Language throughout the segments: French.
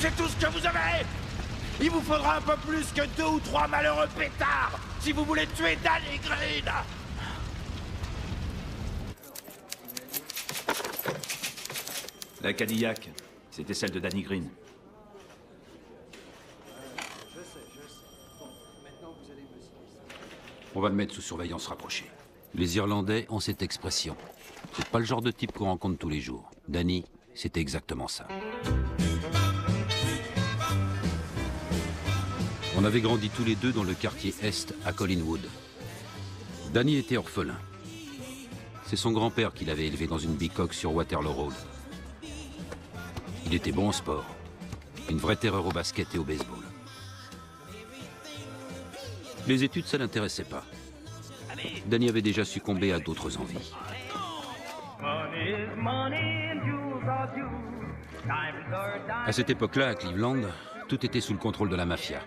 C'est tout ce que vous avez! Il vous faudra un peu plus que 2 ou 3 malheureux pétards si vous voulez tuer Danny Green! La Cadillac, c'était celle de Danny Green. On va le mettre sous surveillance rapprochée. Les Irlandais ont cette expression. C'est pas le genre de type qu'on rencontre tous les jours. Danny, c'était exactement ça. On avait grandi tous les deux dans le quartier Est à Collinwood. Danny était orphelin. C'est son grand-père qui l'avait élevé dans une bicoque sur Waterloo Road. Il était bon au sport. Une vraie terreur au basket et au baseball. Les études, ça l'intéressait pas. Danny avait déjà succombé à d'autres envies. À cette époque-là, à Cleveland, tout était sous le contrôle de la mafia.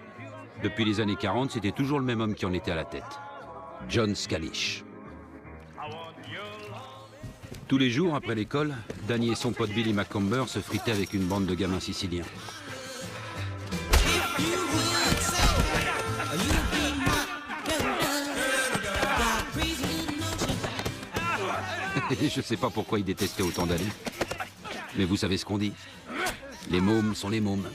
Depuis les années 40, c'était toujours le même homme qui en était à la tête. John Scalish. Tous les jours, après l'école, Danny et son pote Billy McComber se fritaient avec une bande de gamins siciliens. Je sais pas pourquoi ils détestaient autant Danny. Mais vous savez ce qu'on dit. Les mômes sont les mômes.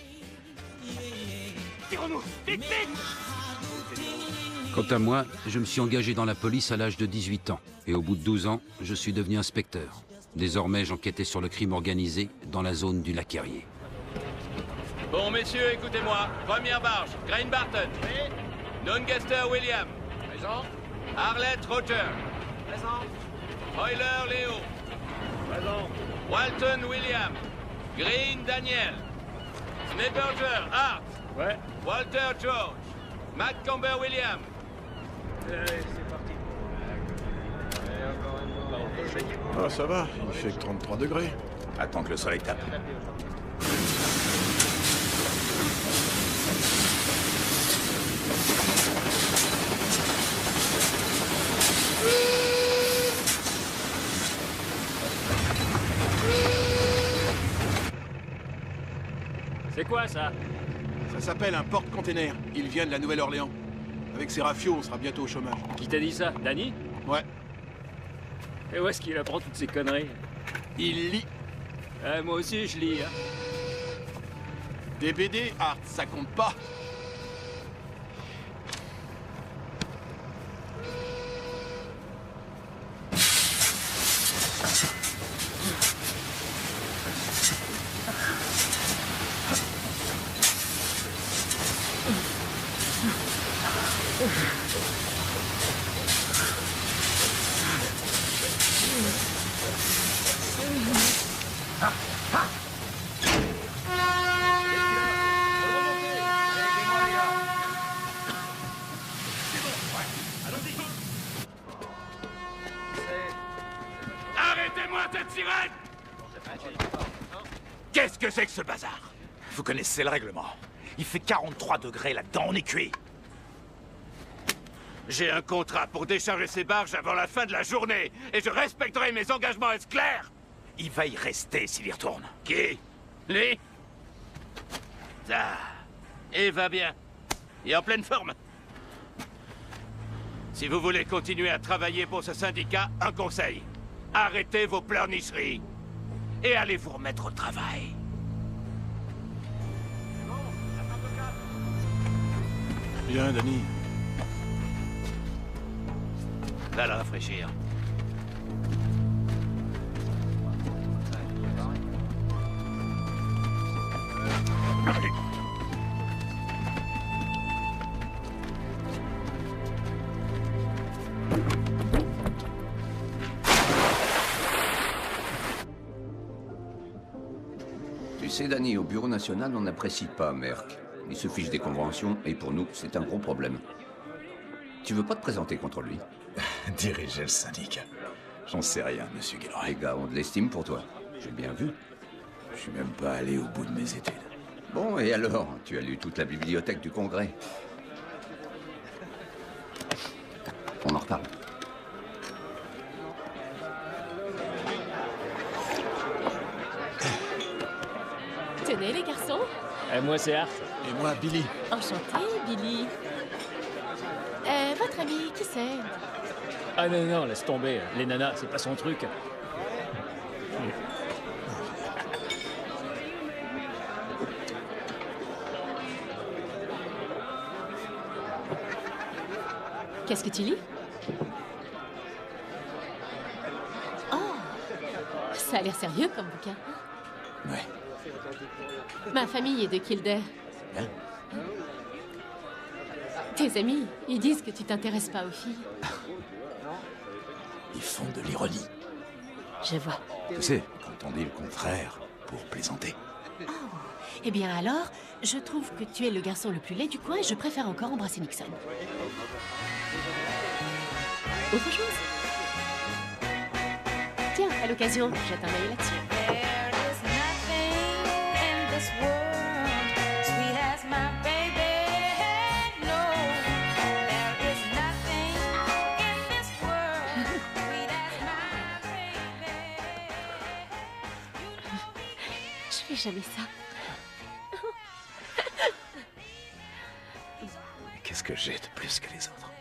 Quant à moi, je me suis engagé dans la police à l'âge de 18 ans. Et au bout de 12 ans, je suis devenu inspecteur. Désormais, j'enquêtais sur le crime organisé dans la zone du lac Erie. Bon, messieurs, écoutez-moi. Première barge, Graham Barton. Oui. Doncaster William. Présent. Arlette Roger. Présent. Euler Léo. Présent. Walton William. Green Daniel. Sneberger Art. Ouais. Walter George. McComber William. Allez, c'est parti. Ah, ça va, il fait que 33 degrés. Attends que le soleil tape. C'est quoi ça? Ça s'appelle un porte-container. Il vient de la Nouvelle-Orléans. Avec ses rafios, on sera bientôt au chômage. Qui t'a dit ça? Danny? Ouais. Et où est-ce qu'il apprend toutes ces conneries? Il lit. Moi aussi, je lis, hein. Des BD, Art, ça compte pas. Arrêtez-moi cette sirène! Qu'est-ce que c'est que ce bazar? Vous connaissez le règlement. Il fait 43 degrés là-dedans, on est cuit. J'ai un contrat pour décharger ces barges avant la fin de la journée, et je respecterai mes engagements, est-ce clair? Il va y rester s'il y retourne. Qui? Lui? Ça. Il va bien. Et en pleine forme. Si vous voulez continuer à travailler pour ce syndicat, un conseil. Arrêtez vos pleurnicheries. Et allez vous remettre au travail. Bien, Danny. Va le rafraîchir. Tu sais, Danny, au Bureau National, on n'apprécie pas Merck. Il se fiche des conventions, et pour nous, c'est un gros problème. Tu veux pas te présenter contre lui? Diriger le syndicat. J'en sais rien, monsieur Gilroy. Les gars ont de l'estime pour toi. J'ai bien vu. Je suis même pas allé au bout de mes études. Bon, et alors? Tu as lu toute la bibliothèque du Congrès. On en reparle. Tenez, les garçons. Moi, c'est Art. Et moi, Billy. Enchanté, Billy. Votre ami, qui c'est? Ah non, non, laisse tomber. Les nanas, c'est pas son truc. Qu'est-ce que tu lis? Oh, ça a l'air sérieux comme bouquin. Ouais. Ma famille est de Kildare. Hein? Tes amis, ils disent que tu t'intéresses pas aux filles. Ils font de l'ironie. Je vois. Tu sais, quand on dit le contraire, pour plaisanter. Eh bien alors, je trouve que tu es le garçon le plus laid du coin et je préfère encore embrasser Nixon. Autre chose? Tiens, à l'occasion, jette un œil là-dessus. Je fais jamais ça. Qu'est-ce que j'ai de plus que les autres?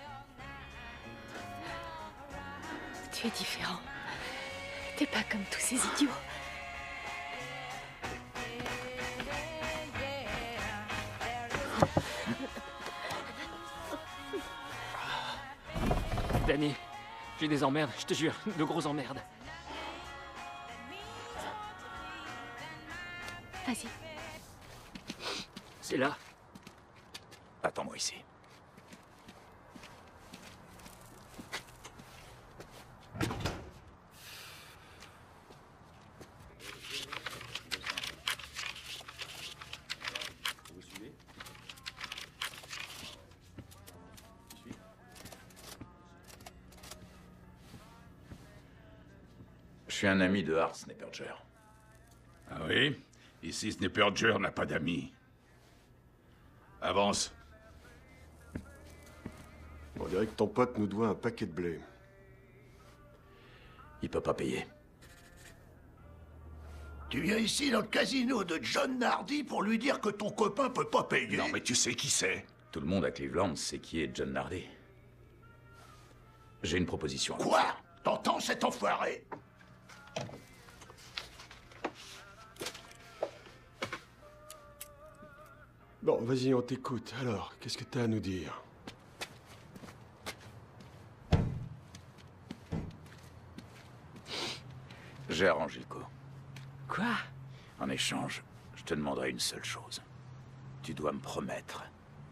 Tu es différent. T'es pas comme tous ces idiots. Danny, j'ai des emmerdes, je te jure, de grosses emmerdes. Vas-y. C'est là. Attends-moi ici. Je suis un ami de Art Snapperger. Ah oui? Ici, Snapperger n'a pas d'amis. Avance. On dirait que ton pote nous doit un paquet de blé. Il peut pas payer. Tu viens ici dans le casino de John Nardi pour lui dire que ton copain peut pas payer? Non, mais tu sais qui c'est. Tout le monde à Cleveland sait qui est John Nardi. J'ai une proposition. Quoi? T'entends cet enfoiré? Bon, vas-y, on t'écoute. Alors, qu'est-ce que t'as à nous dire? J'ai arrangé le coup. Quoi? En échange, je te demanderai une seule chose. Tu dois me promettre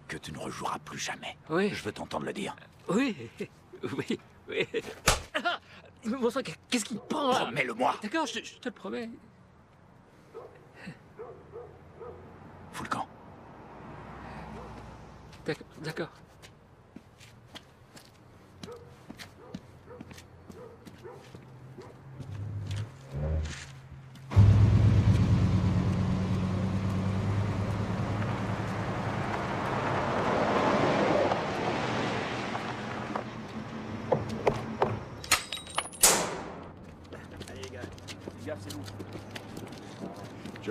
que tu ne rejoueras plus jamais. Oui. Je veux t'entendre le dire. Oui, oui, oui. Ah, bon sang, qu'est-ce qu'il prend là? Promets-le-moi. D'accord, je te le promets. Fous le camp. D'accord, d'accord.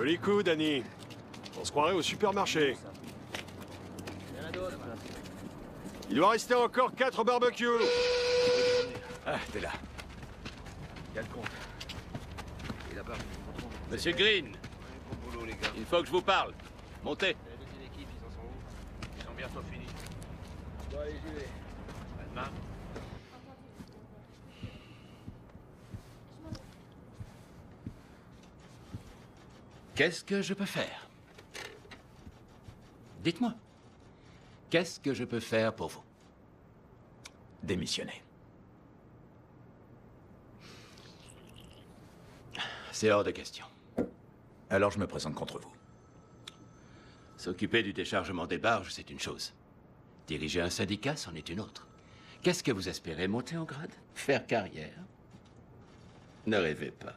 Joli coup, Danny. On se croirait au supermarché. Il doit rester encore 4 barbecues. Ah, t'es là. Quel compte? Et là-bas, Monsieur Green, il faut que je vous parle. Montez. les deuxième équipe, ils en sont où? Ils sont bientôt finis. Bon, allez, j'y vais. À demain. Qu'est-ce que je peux faire? Dites-moi. Qu'est-ce que je peux faire pour vous? Démissionner. C'est hors de question. Alors je me présente contre vous. S'occuper du déchargement des barges, c'est une chose. Diriger un syndicat, c'en est une autre. Qu'est-ce que vous espérez, monter en grade? Faire carrière? Ne rêvez pas.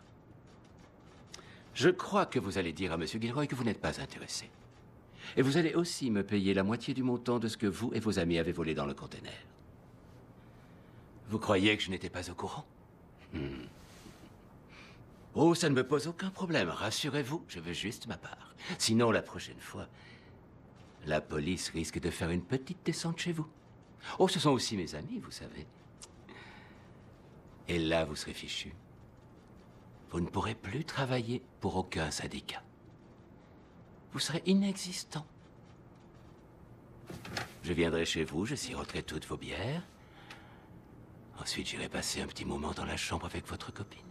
Je crois que vous allez dire à M. Gilroy que vous n'êtes pas intéressé. Et vous allez aussi me payer la moitié du montant de ce que vous et vos amis avez volé dans le conteneur. Vous croyez que je n'étais pas au courant? Oh, ça ne me pose aucun problème. Rassurez-vous, je veux juste ma part. Sinon, la prochaine fois, la police risque de faire une petite descente chez vous. Oh, ce sont aussi mes amis, vous savez. Et là, vous serez fichu. Vous ne pourrez plus travailler pour aucun syndicat. Vous serez inexistant. Je viendrai chez vous, je siroterai toutes vos bières. Ensuite, j'irai passer un petit moment dans la chambre avec votre copine.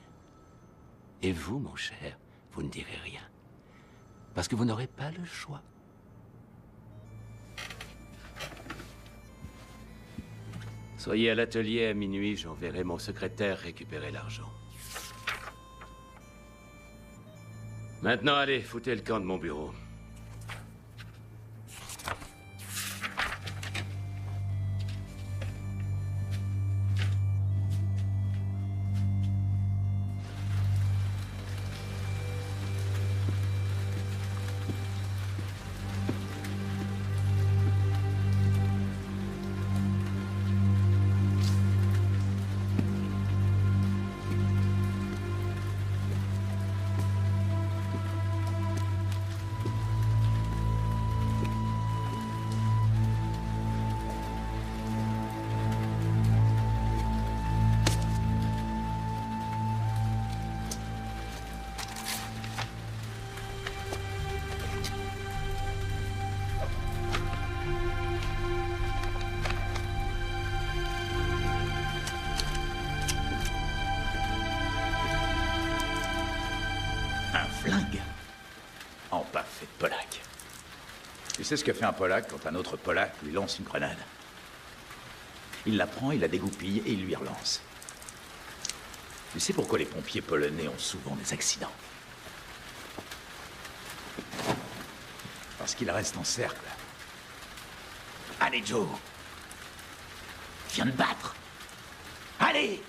Et vous, mon cher, vous ne direz rien. Parce que vous n'aurez pas le choix. Soyez à l'atelier à minuit, j'enverrai mon secrétaire récupérer l'argent. Maintenant, allez, foutez le camp de mon bureau. Flingue en parfait polac. Tu sais ce que fait un polac quand un autre polac lui lance une grenade? Il la prend, il la dégoupille et il lui relance. Tu sais pourquoi les pompiers polonais ont souvent des accidents? Parce qu'ils restent en cercle. Allez, Joe. Viens te battre. Allez!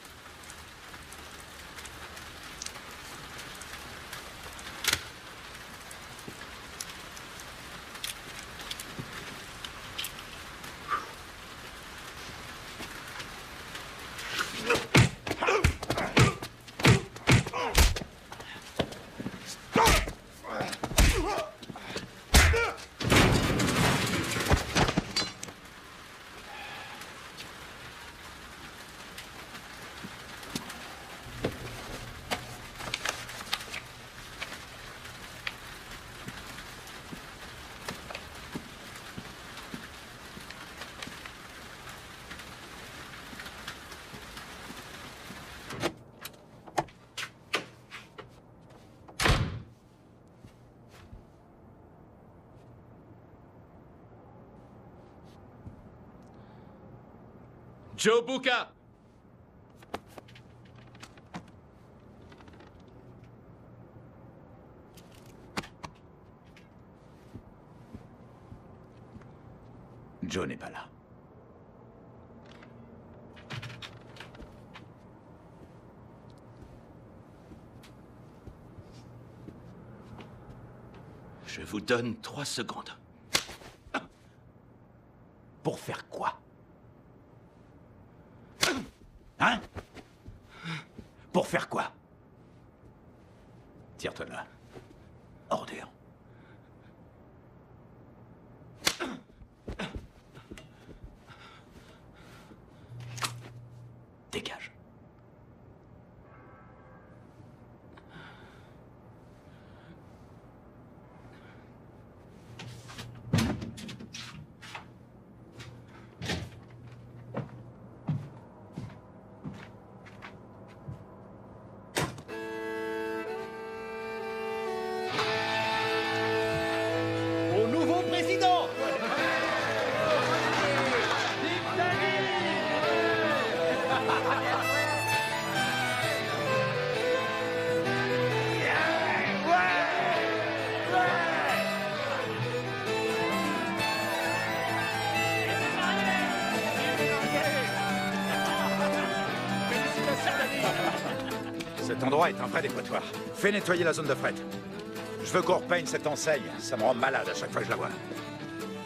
Joe Buka! Joe n'est pas là. Je vous donne 3 secondes. Pour faire quoi? Hein? Pour faire quoi? Tire-toi là. Ordure. Dégage. Au nouveau président. Cet endroit est un vrai dépotoir. Fais nettoyer la zone de fret. Je veux qu'on repeigne cette enseigne. Ça me rend malade à chaque fois que je la vois.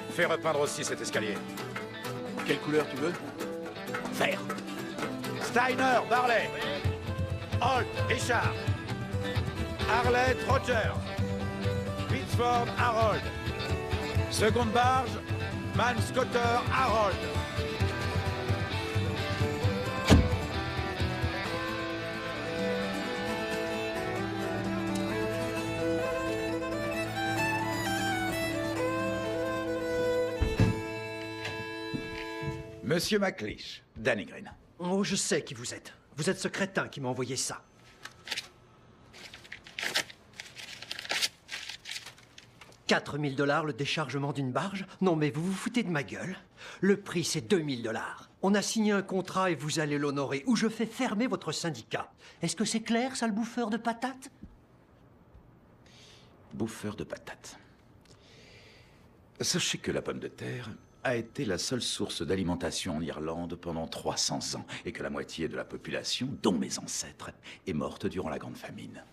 Fais repeindre aussi cet escalier. Quelle couleur tu veux? Vert. Steiner, Barley. Holt, Richard. Arlette, Roger. Pittsford, Harold. Seconde barge, Manscotter, Harold. Monsieur McLeish, Danny Green. Oh, je sais qui vous êtes. Vous êtes ce crétin qui m'a envoyé ça. $4000 le déchargement d'une barge? Non mais vous vous foutez de ma gueule. Le prix c'est $2000. On a signé un contrat et vous allez l'honorer ou je fais fermer votre syndicat. Est-ce que c'est clair, sale bouffeur de patates? Bouffeur de patates. Sachez que la pomme de terre a été la seule source d'alimentation en Irlande pendant 300 ans et que la moitié de la population, dont mes ancêtres, est morte durant la Grande Famine.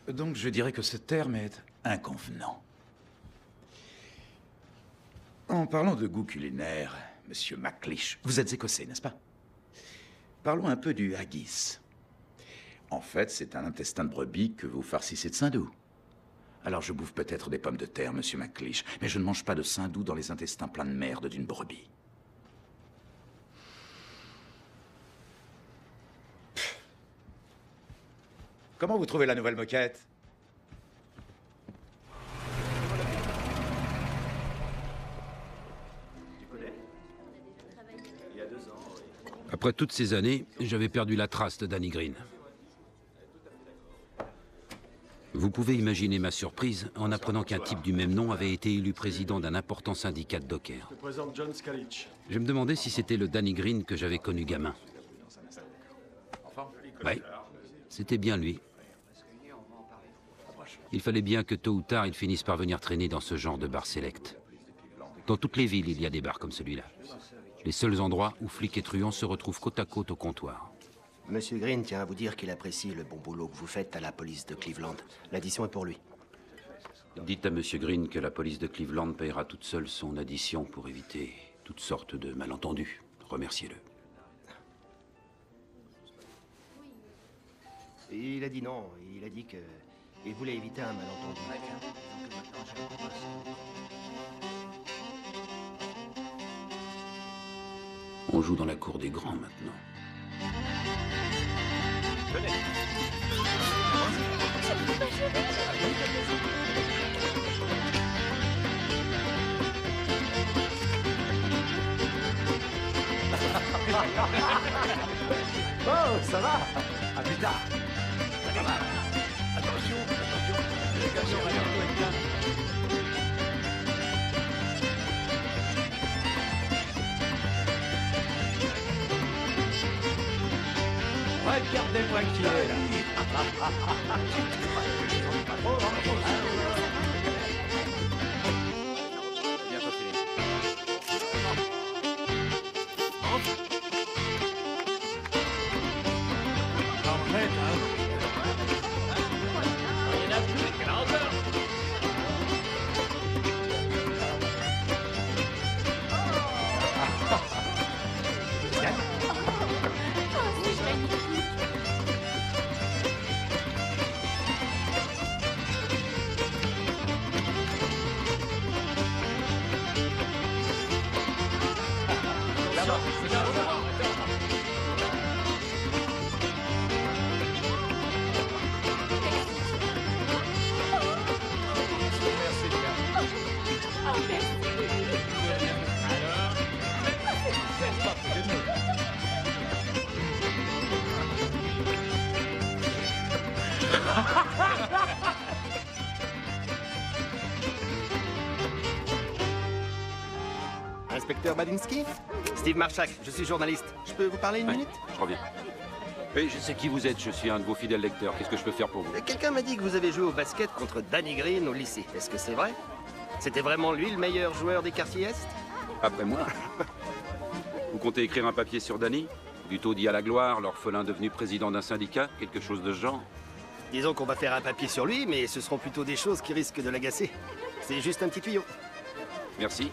Donc je dirais que ce terme est inconvenant. En parlant de goût culinaire, Monsieur McLeish, vous êtes écossais, n'est-ce pas? Parlons un peu du haggis. En fait, c'est un intestin de brebis que vous farcissez de saindoux. Alors je bouffe peut-être des pommes de terre, Monsieur McLeish, mais je ne mange pas de saindoux dans les intestins pleins de merde d'une brebis. Pff. Comment vous trouvez la nouvelle moquette? Après toutes ces années, j'avais perdu la trace de Danny Green. Vous pouvez imaginer ma surprise en apprenant qu'un type du même nom avait été élu président d'un important syndicat de dockers. Je te présente John Scalich. Je me demandais si c'était le Danny Green que j'avais connu gamin. Oui, c'était bien lui. Il fallait bien que tôt ou tard, il finisse par venir traîner dans ce genre de bar select. Dans toutes les villes, il y a des bars comme celui-là. Les seuls endroits où flics et truands se retrouvent côte à côte au comptoir. Monsieur Green tient à vous dire qu'il apprécie le bon boulot que vous faites à la police de Cleveland. L'addition est pour lui. Dites à Monsieur Green que la police de Cleveland paiera toute seule son addition pour éviter toutes sortes de malentendus. Remerciez-le. Il a dit non. Il a dit que... il voulait éviter un malentendu. On joue dans la cour des grands maintenant. Venez. Oh, ça va? À plus tard. Attention, Regardez-moi qui est là. Bientôt fini. En fait, hein. Il n'y en a plus, quelle hauteur. inspecteur Badinsky? Steve Marchak, je suis journaliste. Je peux vous parler une minute? Je reviens. Oui, je sais qui vous êtes, je suis un de vos fidèles lecteurs. Qu'est-ce que je peux faire pour vous? Quelqu'un m'a dit que vous avez joué au basket contre Danny Green au lycée. Est-ce que c'est vrai? C'était vraiment lui le meilleur joueur des quartiers Est? Après moi. Vous comptez écrire un papier sur Danny? Du taudis à la gloire, l'orphelin devenu président d'un syndicat? Quelque chose de ce genre? Disons qu'on va faire un papier sur lui, mais ce seront plutôt des choses qui risquent de l'agacer. C'est juste un petit tuyau. Merci.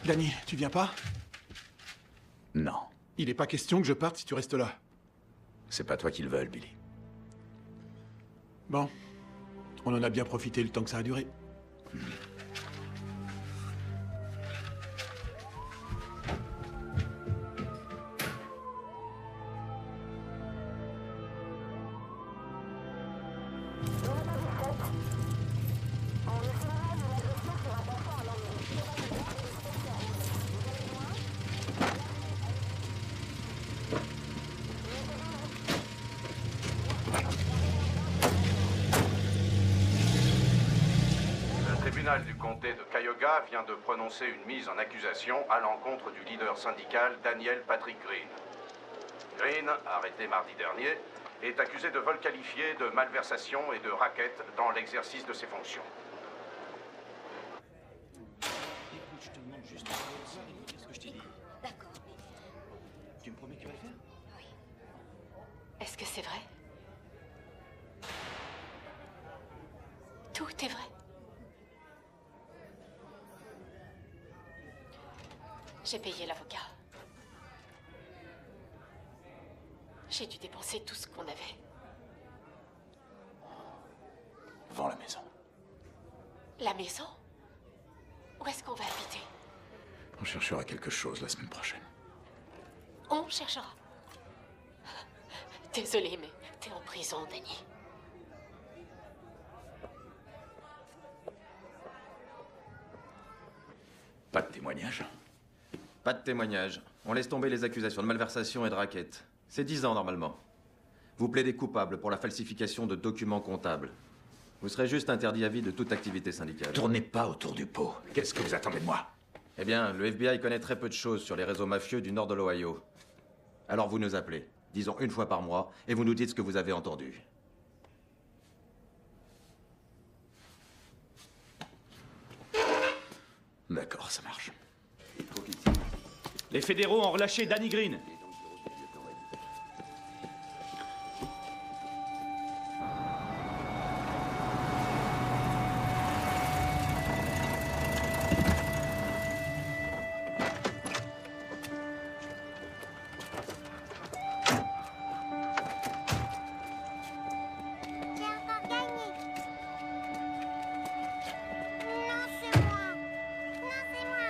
Danny, tu viens pas? Non. Il n'est pas question que je parte si tu restes là. C'est pas toi qui le veulent, Billy. Bon. On en a bien profité le temps que ça a duré. Le tribunal du comté de Cuyahoga vient de prononcer une mise en accusation à l'encontre du leader syndical Daniel Patrick Green. Green, arrêté mardi dernier, est accusé de vol qualifié, de malversation et de racket dans l'exercice de ses fonctions. Écoute, je te demande juste qu'est-ce que je t'ai dit. D'accord. Tu me promets que tu vas le faire? Oui. Est-ce que c'est vrai? Tout est vrai. J'ai payé l'avocat. J'ai dû dépenser tout ce qu'on avait. Vends la maison. La maison? Où est-ce qu'on va habiter? On cherchera quelque chose la semaine prochaine. On cherchera. Désolée, mais t'es en prison, Danny. Pas de témoignage? Pas de témoignage. On laisse tomber les accusations de malversation et de racket. C'est 10 ans normalement. Vous plaidez coupable pour la falsification de documents comptables. Vous serez juste interdit à vie de toute activité syndicale. Tournez pas autour du pot. Qu'est-ce que vous attendez de moi? Eh bien, le FBI connaît très peu de choses sur les réseaux mafieux du nord de l'Ohio. Alors vous nous appelez, disons une fois par mois, et vous nous dites ce que vous avez entendu. D'accord, ça marche. Les fédéraux ont relâché Danny Green.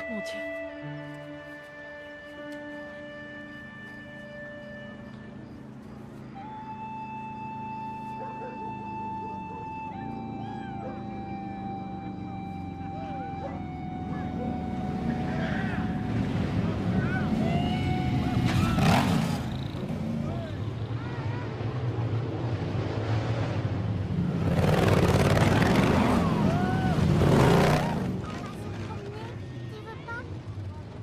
Mon Dieu.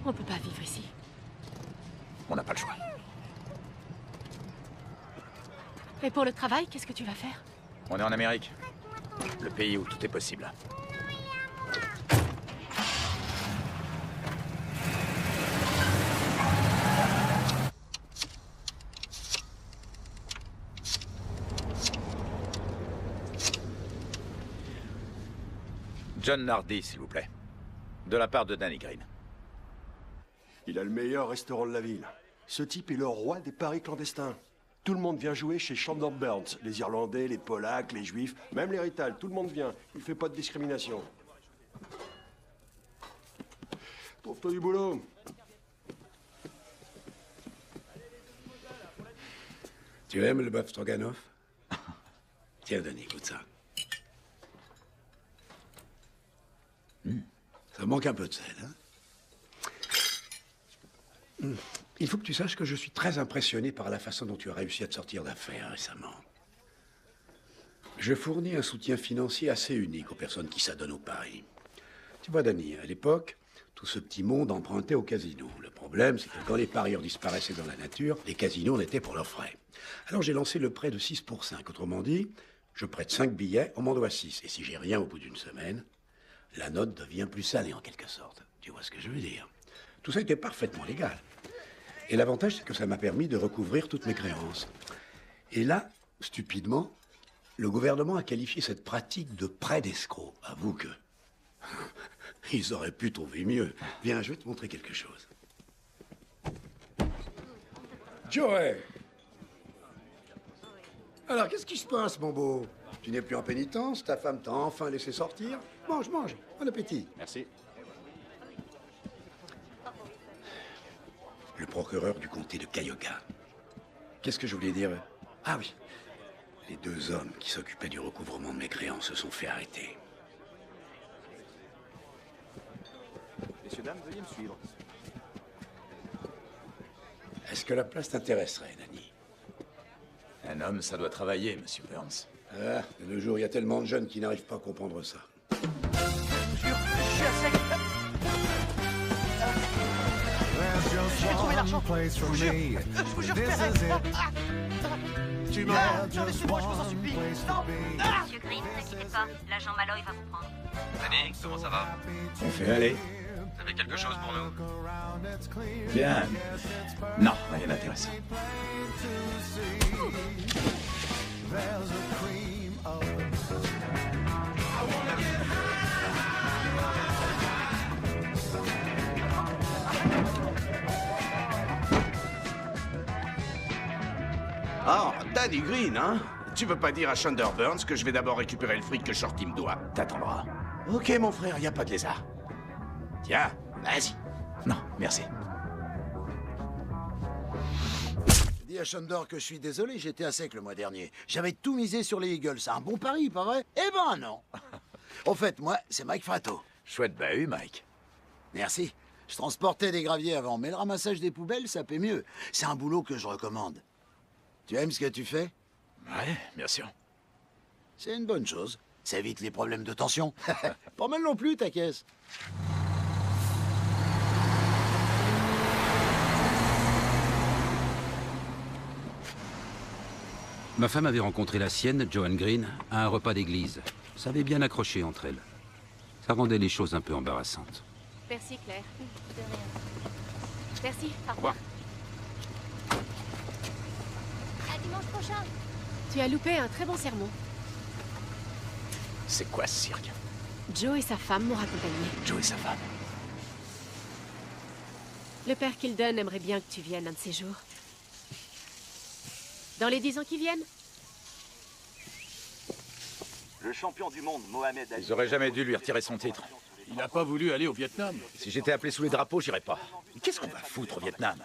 On peut pas vivre ici. On n'a pas le choix. Et pour le travail, qu'est-ce que tu vas faire? On est en Amérique. Le pays où tout est possible. John Nardi, s'il vous plaît. De la part de Danny Green. Il a le meilleur restaurant de la ville. Ce type est le roi des paris clandestins. Tout le monde vient jouer chez Chandler Burns. Les Irlandais, les Polacs, les Juifs, même les Rital. Tout le monde vient. Il fait pas de discrimination. Trouve-toi du boulot. Tu aimes le bœuf stroganoff? Tiens, Danny, écoute ça. Ça manque un peu de sel, hein? Il faut que tu saches que je suis très impressionné par la façon dont tu as réussi à te sortir d'affaires récemment. Je fournis un soutien financier assez unique aux personnes qui s'adonnent au pari. Tu vois, Danny, à l'époque, tout ce petit monde empruntait au casino. Le problème, c'est que quand les parieurs disparaissaient dans la nature, les casinos en étaient pour leurs frais. Alors j'ai lancé le prêt de 6 pour 5. Autrement dit, je prête 5 billets, on m'en doit 6. Et si j'ai rien au bout d'une semaine, la note devient plus salée en quelque sorte. Tu vois ce que je veux dire? Tout ça était parfaitement légal. Et l'avantage, c'est que ça m'a permis de recouvrir toutes mes créances. Et là, stupidement, le gouvernement a qualifié cette pratique de prêt d'escroc. Avoue que... ils auraient pu trouver mieux. Viens, je vais te montrer quelque chose. Joey! Alors, qu'est-ce qui se passe, mon beau? Tu n'es plus en pénitence? Ta femme t'a enfin laissé sortir? Mange, mange. Bon appétit. Merci. Le procureur du comté de Cayuga. Qu'est-ce que je voulais dire? Ah oui. Les 2 hommes qui s'occupaient du recouvrement de mes créances se sont fait arrêter. Messieurs, dames, veuillez me suivre. Est-ce que la place t'intéresserait, Danny? Un homme, ça doit travailler, monsieur Burns. Ah, de nos jours, il y a tellement de jeunes qui n'arrivent pas à comprendre ça. J'ai trouvé l'argent. Je vous jure, tu m'as. Non, laissez-moi, je vous en supplie. Non. Monsieur Green, ne quittez pas. L'agent Malloy va vous prendre. Danny, comment ça va? On fait aller. Vous avez quelque chose pour nous? Bien. Non, rien d'intéressant. Oh, Danny Green, hein? Tu veux pas dire à Chandler Burns que je vais d'abord récupérer le fric que Shorty me doit? T'attendras. Ok, mon frère, y a pas de lézard. Tiens, vas-y. Non, merci. Dis à Chandler que je suis désolé, j'étais à sec le mois dernier. J'avais tout misé sur les Eagles. C'est un bon pari, pas vrai? Eh ben non. Au fait, moi, c'est Mike Fratto. Chouette bahut, Mike. Merci. Je transportais des graviers avant, mais le ramassage des poubelles, ça paie mieux. C'est un boulot que je recommande. Tu aimes ce que tu fais? Ouais, bien sûr. C'est une bonne chose. Ça évite les problèmes de tension. Pas mal non plus, ta caisse. Ma femme avait rencontré la sienne, Joan Green, à un repas d'église. Ça avait bien accroché entre elles. Ça rendait les choses un peu embarrassantes. Merci, Claire. De rien. Merci. Au revoir. À dimanche prochain. Tu as loupé un très bon sermon. C'est quoi ce cirque? Joe et sa femme m'ont raccompagné. Joe et sa femme. Le père Kilden aimerait bien que tu viennes un de ces jours. Dans les 10 ans qui viennent? Le champion du monde, Mohamed Ali. Ils auraient jamais dû lui retirer son titre. Il n'a pas voulu aller au Vietnam. Si j'étais appelé sous les drapeaux, j'irais pas. Mais qu'est-ce qu'on va foutre au Vietnam?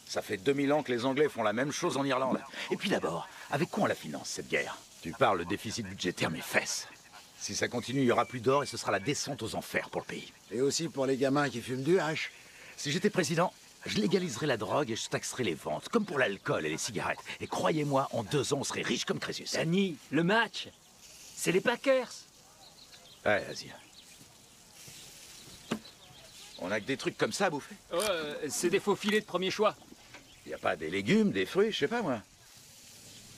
Ça fait 2000 ans que les Anglais font la même chose en Irlande. Et puis d'abord, avec quoi on la finance, cette guerre? Tu parles, le déficit budgétaire, mes fesses. Si ça continue, il y aura plus d'or et ce sera la descente aux enfers pour le pays. Et aussi pour les gamins qui fument du hache. Si j'étais président, je légaliserais la drogue et je taxerais les ventes, comme pour l'alcool et les cigarettes. Et croyez-moi, en 2 ans, on serait riche comme Crésus. Danny, le match, c'est les Packers. Ouais, vas-y. On a que des trucs comme ça à bouffer? C'est des faux filets de premier choix. Y a pas des légumes, des fruits, je sais pas moi.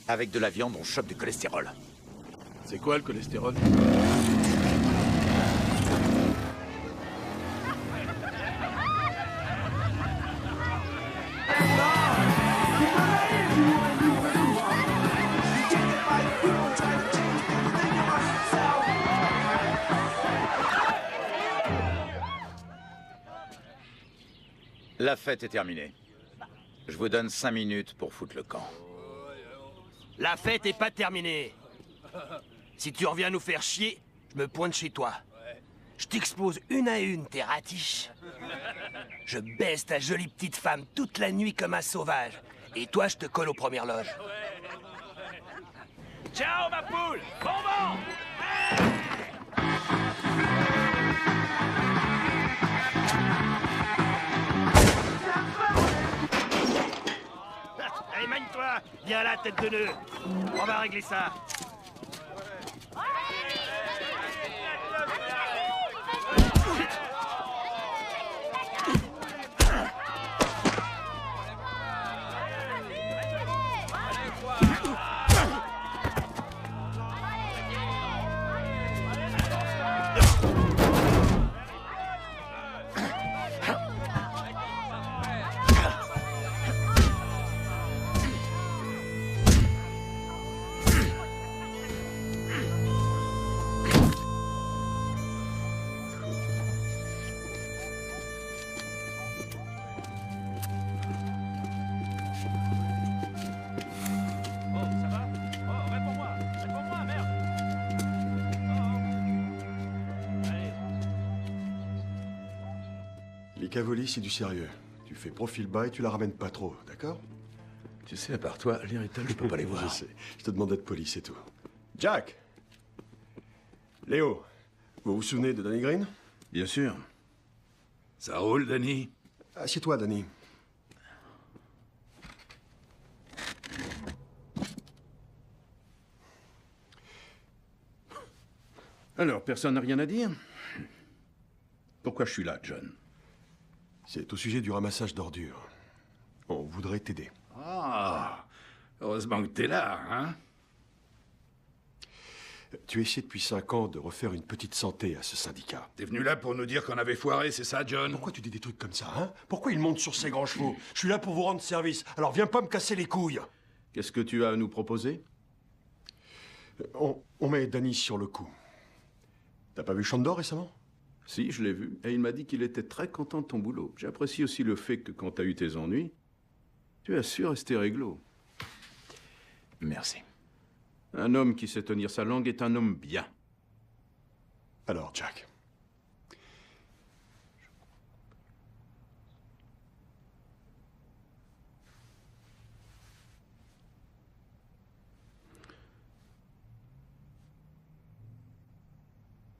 Avec de la viande, on chope du cholestérol. C'est quoi le cholestérol? La fête est terminée. Je vous donne 5 minutes pour foutre le camp. La fête est pas terminée. Si tu reviens nous faire chier, je me pointe chez toi. Je t'explose une à une tes ratiches. Je baisse ta jolie petite femme toute la nuit comme un sauvage. Et toi, je te colle aux premières loges. Ciao, ma poule! Bon vent! Allez, manie-toi! Viens là, tête de nœud! On va régler ça! Les Cavoli, c'est du sérieux. Tu fais profil bas et tu la ramènes pas trop, d'accord? Tu sais, à part toi, les Rital, je peux pas les voir. Je sais. Je te demande d'être poli, c'est tout. Jack! Léo, vous vous souvenez de Danny Green? Bien sûr. Ça roule, Danny? Assieds-toi, Danny. Alors, personne n'a rien à dire? Pourquoi je suis là, John? C'est au sujet du ramassage d'ordures. On voudrait t'aider. Ah! Heureusement que t'es là, hein? Tu essaies depuis 5 ans de refaire une petite santé à ce syndicat. T'es venu là pour nous dire qu'on avait foiré, c'est ça, John? Pourquoi tu dis des trucs comme ça, hein? Pourquoi il monte sur ses grands chevaux? Je suis là pour vous rendre service, alors viens pas me casser les couilles. Qu'est-ce que tu as à nous proposer? On met Danny sur le coup. T'as pas vu Chandor récemment? Si, je l'ai vu, et il m'a dit qu'il était très content de ton boulot. J'apprécie aussi le fait que quand t'as eu tes ennuis, tu as su rester réglo. Merci. Un homme qui sait tenir sa langue est un homme bien. Alors, Jack.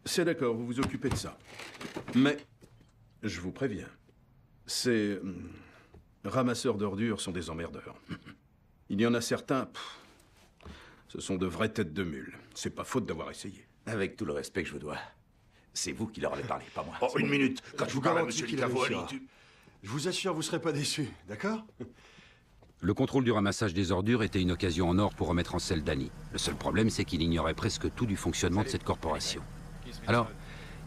C'est d'accord, vous vous occupez de ça. Mais, je vous préviens, ces ramasseurs d'ordures sont des emmerdeurs. Il y en a certains, ce sont de vraies têtes de mule. C'est pas faute d'avoir essayé. Avec tout le respect que je vous dois, c'est vous qui leur avez parlé, pas moi. Oh, une minute. Quand je vous parle à garantis monsieur qu'il Licavoli, réussira. Je vous assure, vous serez pas déçus, d'accord? Le contrôle du ramassage des ordures était une occasion en or pour remettre en selle Danny. Le seul problème, c'est qu'il ignorait presque tout du fonctionnement de cette corporation. Alors,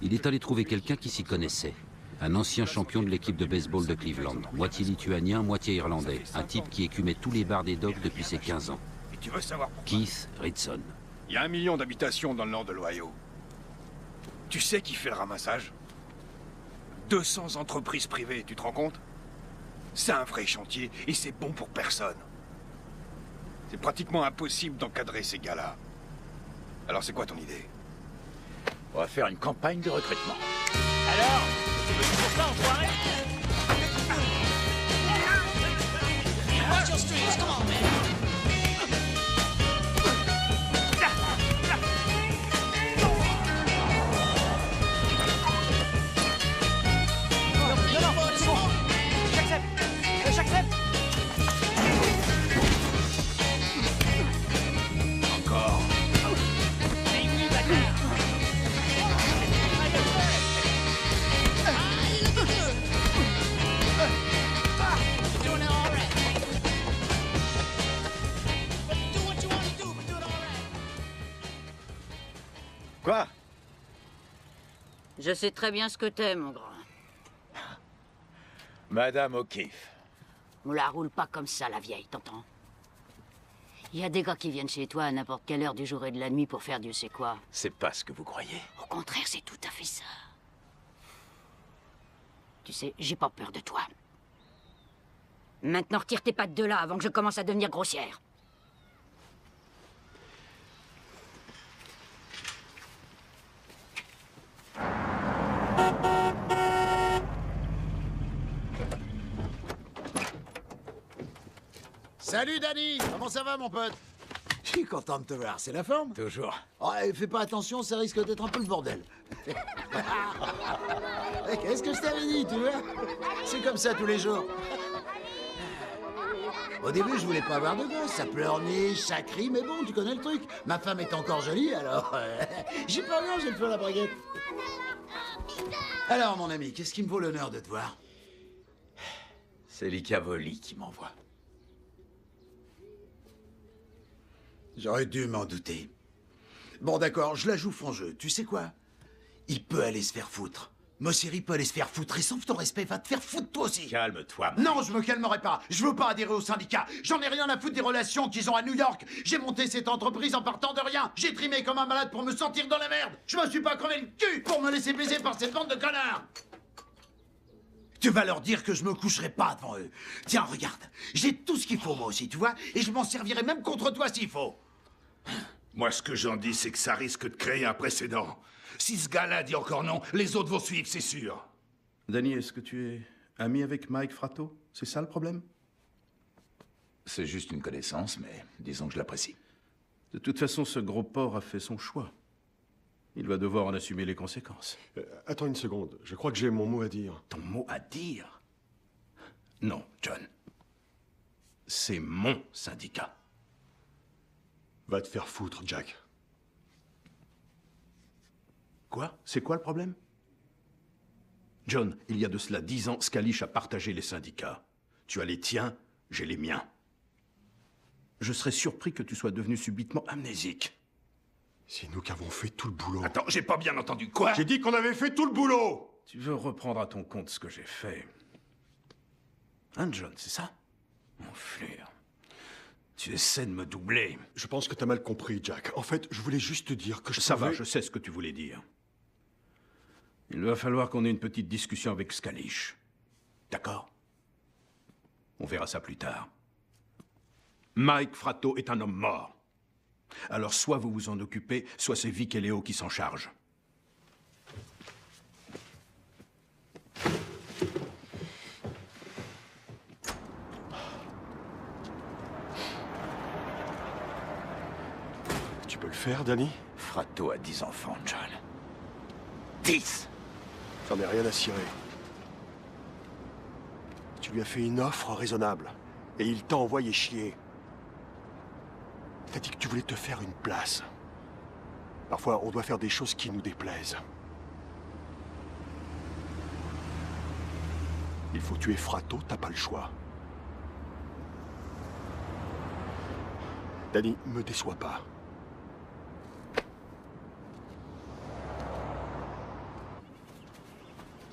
il est allé trouver quelqu'un qui s'y connaissait. Un ancien champion de l'équipe de baseball de Cleveland, moitié lituanien, moitié irlandais. Un type qui écumait tous les bars des docks depuis ses 15 ans. Et tu veux savoir pourquoi? Keith Ritson. Il y a 1 million d'habitations dans le nord de l'Ohio. Tu sais qui fait le ramassage? 200 entreprises privées, tu te rends compte? C'est un vrai chantier et c'est bon pour personne. C'est pratiquement impossible d'encadrer ces gars-là. Alors c'est quoi ton idée? On va faire une campagne de recrutement. Alors, tu veux pour ça, enfoiré? Watch your streets, come on, man. J'accepte. Encore. Quoi? Je sais très bien ce que t'es, mon grand. Madame O'Keefe. On la roule pas comme ça, la vieille, t'entends? Il y a des gars qui viennent chez toi à n'importe quelle heure du jour et de la nuit pour faire Dieu sait quoi. C'est pas ce que vous croyez. Au contraire, c'est tout à fait ça. Tu sais, j'ai pas peur de toi. Maintenant, retire tes pattes de là avant que je commence à devenir grossière. Salut Danny, comment ça va mon pote? Je suis content de te voir, c'est la forme? Toujours. Oh, et fais pas attention, ça risque d'être un peu le bordel. Qu'est-ce que je t'avais dit, tu vois? C'est comme ça tous les jours. Au début, je voulais pas avoir de gosse, ça pleurniche, ça crie, mais bon, tu connais le truc. Ma femme est encore jolie, alors... j'ai pas rien, j'ai le feu à la braguette. Alors, mon ami, qu'est-ce qui me vaut l'honneur de te voir? C'est l'Icavoli qui m'envoie. J'aurais dû m'en douter. Bon, d'accord, je la joue franc-jeu. Tu sais quoi? Il peut aller se faire foutre. Mosseri peut aller se faire foutre. Et sauf ton respect, va te faire foutre toi aussi. Calme-toi. Non, je me calmerai pas. Je veux pas adhérer au syndicat. J'en ai rien à foutre des relations qu'ils ont à New York. J'ai monté cette entreprise en partant de rien. J'ai trimé comme un malade pour me sentir dans la merde. Je me suis pas crevé le cul pour me laisser baiser par cette bande de connards. Tu vas leur dire que je me coucherai pas devant eux. Tiens, regarde. J'ai tout ce qu'il faut, moi aussi, tu vois. Et je m'en servirai même contre toi s'il faut. Moi, ce que j'en dis, c'est que ça risque de créer un précédent. Si ce gars-là dit encore non, les autres vont suivre, c'est sûr. Danny, est-ce que tu es ami avec Mike Fratto? C'est ça le problème? C'est juste une connaissance, mais disons que je l'apprécie. De toute façon, ce gros porc a fait son choix. Il va devoir en assumer les conséquences. Attends une seconde, je crois que j'ai mon mot à dire. Ton mot à dire? Non, John. C'est mon syndicat. Va te faire foutre, Jack. Quoi? C'est quoi le problème? John, il y a de cela 10 ans, Scalish a partagé les syndicats. Tu as les tiens, j'ai les miens. Je serais surpris que tu sois devenu subitement amnésique. C'est nous qui avons fait tout le boulot. Attends, j'ai pas bien entendu quoi? J'ai dit qu'on avait fait tout le boulot! Tu veux reprendre à ton compte ce que j'ai fait. Hein, John, c'est ça? Mon frère. Tu essaies de me doubler. Je pense que t'as mal compris, Jack. En fait, je voulais juste te dire que Ça va, je sais ce que tu voulais dire. Il va falloir qu'on ait une petite discussion avec Scalish. D'accord? On verra ça plus tard. Mike Fratto est un homme mort. Alors soit vous vous en occupez, soit c'est Vic et Léo qui s'en chargent. Tu peux le faire, Danny? Fratto a 10 enfants, John. 10! J'en ai rien à cirer. Tu lui as fait une offre raisonnable. Et il t'a envoyé chier. T'as dit que tu voulais te faire une place. Parfois, on doit faire des choses qui nous déplaisent. Il faut tuer Fratto, t'as pas le choix. Danny, me déçois pas.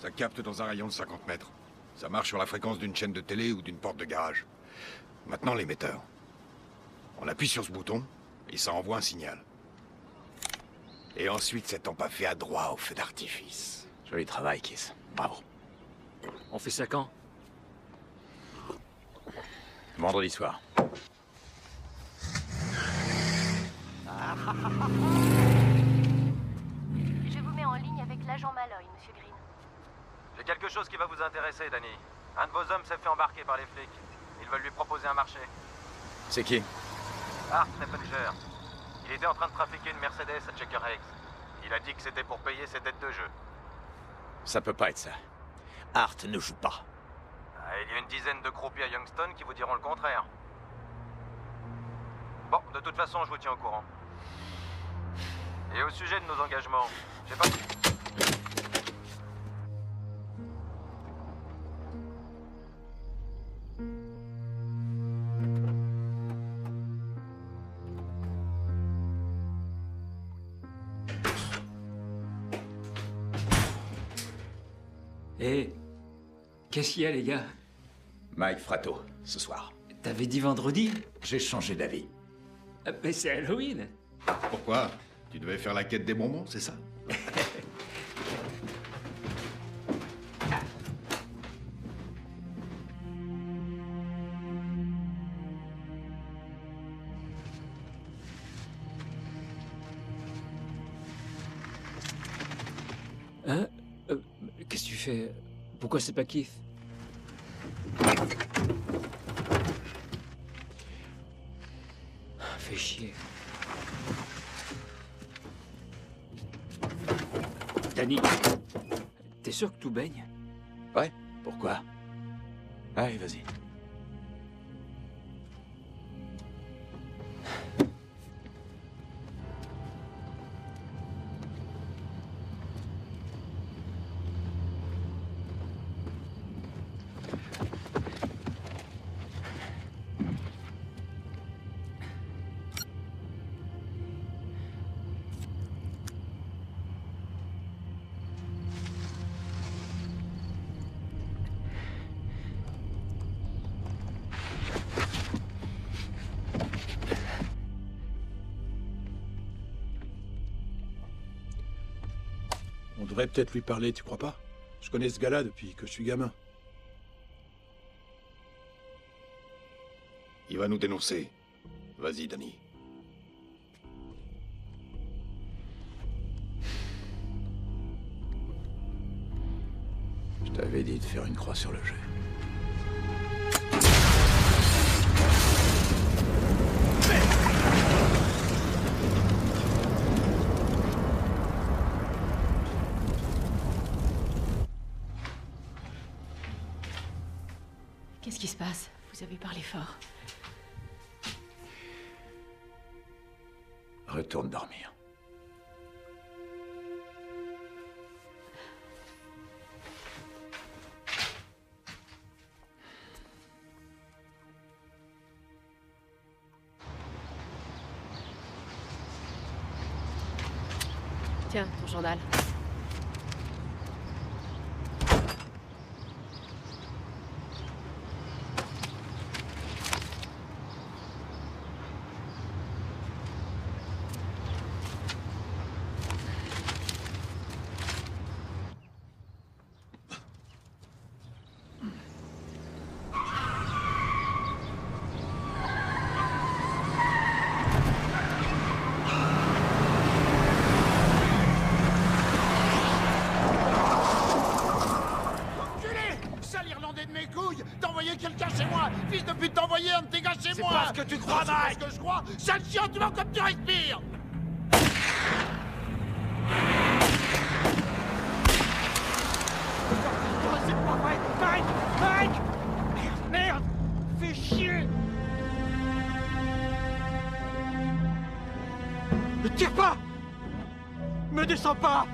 Ça capte dans un rayon de 50 mètres. Ça marche sur la fréquence d'une chaîne de télé ou d'une porte de garage. Maintenant, l'émetteur. On appuie sur ce bouton et ça envoie un signal. Et ensuite, c'est empaffé à droit au feu d'artifice. Joli travail, Kiss. Bravo. On fait ça quand? Vendredi soir. Je vous mets en ligne avec l'agent Malloy, monsieur Green. J'ai quelque chose qui va vous intéresser, Danny. Un de vos hommes s'est fait embarquer par les flics. Ils veulent lui proposer un marché. C'est qui? Art Neppenger. Il était en train de trafiquer une Mercedes à Checker Heights. Il a dit que c'était pour payer ses dettes de jeu. Ça peut pas être ça. Art ne joue pas. Il y a une dizaine de croupiers à Youngstown qui vous diront le contraire. Bon, de toute façon, je vous tiens au courant. Et au sujet de nos engagements, j'ai pas... Hé, qu'est-ce qu'il y a, les gars? Mike Fratto, ce soir. T'avais dit vendredi? J'ai changé d'avis. Mais c'est Halloween. Pourquoi? Tu devais faire la quête des bonbons, c'est ça? Hein? Qu'est-ce que tu fais? Pourquoi c'est pas Keith? fait chier. Danny. T'es sûr que tout baigne? Ouais, pourquoi? Allez, vas-y. On devrait peut-être lui parler, tu crois pas? Je connais ce gars-là depuis que je suis gamin. Il va nous dénoncer. Vas-y, Danny. Je t'avais dit de faire une croix sur le jeu. Qu'est-ce qui se passe? Vous avez parlé fort. Retourne dormir. Tiens, ton journal. Fils de pute, t'envoyer un de tes gars chez moi! C'est pas ce que tu crois, Mike! C'est pas ce que je crois! Sale chien, tu vois comme tu respires! C'est pas vrai! Mike! Mike! Merde! Fais chier! Ne tire pas! Me descends pas!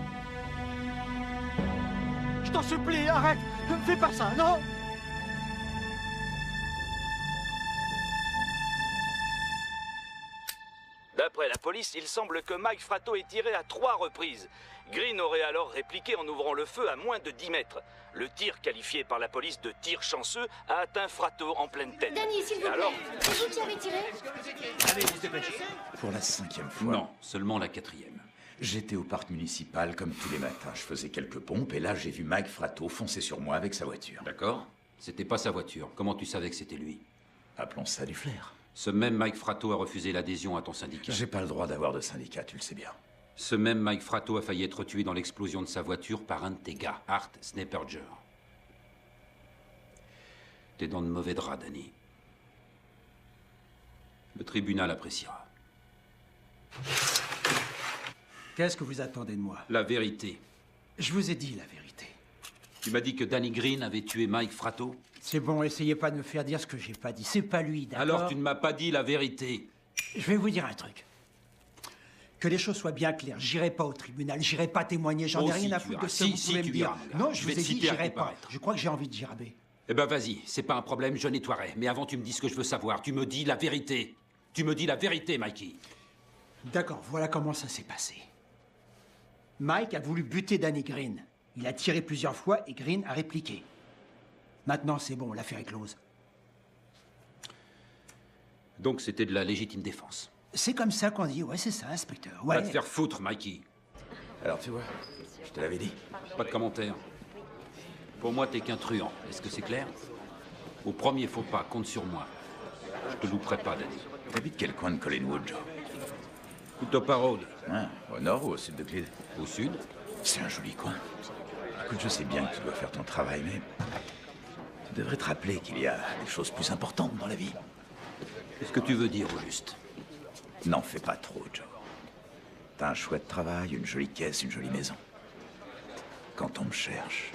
Je t'en supplie, arrête! Fais pas ça, non! D'après la police, il semble que Mike Fratto ait tiré à 3 reprises. Green aurait alors répliqué en ouvrant le feu à moins de 10 mètres. Le tir, qualifié par la police de tir chanceux, a atteint Fratto en pleine tête. Danny, s'il vous plaît, alors... c'est vous qui avez tiré? Allez, vous dépêchez. Pour la 5e fois. Non, seulement la 4e. J'étais au parc municipal comme tous les matins. Je faisais quelques pompes et là j'ai vu Mike Fratto foncer sur moi avec sa voiture. D'accord. C'était pas sa voiture. Comment tu savais que c'était lui? Appelons ça du flair. Ce même Mike Fratto a refusé l'adhésion à ton syndicat. J'ai pas le droit d'avoir de syndicat, tu le sais bien. Ce même Mike Fratto a failli être tué dans l'explosion de sa voiture par un de tes gars, Art Snaperger. T'es dans de mauvais draps, Danny. Le tribunal appréciera. Qu'est-ce que vous attendez de moi? La vérité. Je vous ai dit la vérité. Tu m'as dit que Danny Green avait tué Mike Fratto? C'est bon, essayez pas de me faire dire ce que j'ai pas dit. C'est pas lui, d'accord? Alors tu ne m'as pas dit la vérité. Je vais vous dire un truc. Que les choses soient bien claires, j'irai pas au tribunal, j'irai pas témoigner, j'en ai rien à foutre de ce que vous pouvez me dire. Non, je vous ai dit, j'irai pas. Je crois que j'ai envie de giraber. Eh ben vas-y, c'est pas un problème, je nettoierai. Mais avant, tu me dis ce que je veux savoir. Tu me dis la vérité. Tu me dis la vérité, Mikey. D'accord, voilà comment ça s'est passé. Mike a voulu buter Danny Green. Il a tiré plusieurs fois et Green a répliqué. Maintenant, c'est bon, l'affaire est close. Donc c'était de la légitime défense. C'est comme ça qu'on dit, ouais, c'est ça, inspecteur. Ouais. Va te faire foutre, Mikey. Alors tu vois, je te l'avais dit. Pas de commentaire. Pour moi, t'es qu'un truand. Est-ce que c'est clair? Au premier faux pas, compte sur moi. Je te louperai pas, Danny. T'habites quel coin de Collinwood, Joe? Coutoppa Road. Hein, au nord ou au sud de Clyde? Au sud. C'est un joli coin. Écoute, je sais bien que tu dois faire ton travail, mais... tu devrais te rappeler qu'il y a des choses plus importantes dans la vie. Qu'est-ce que tu veux dire, au juste? N'en fais pas trop, Joe. T'as un chouette travail, une jolie caisse, une jolie maison. Quand on me cherche,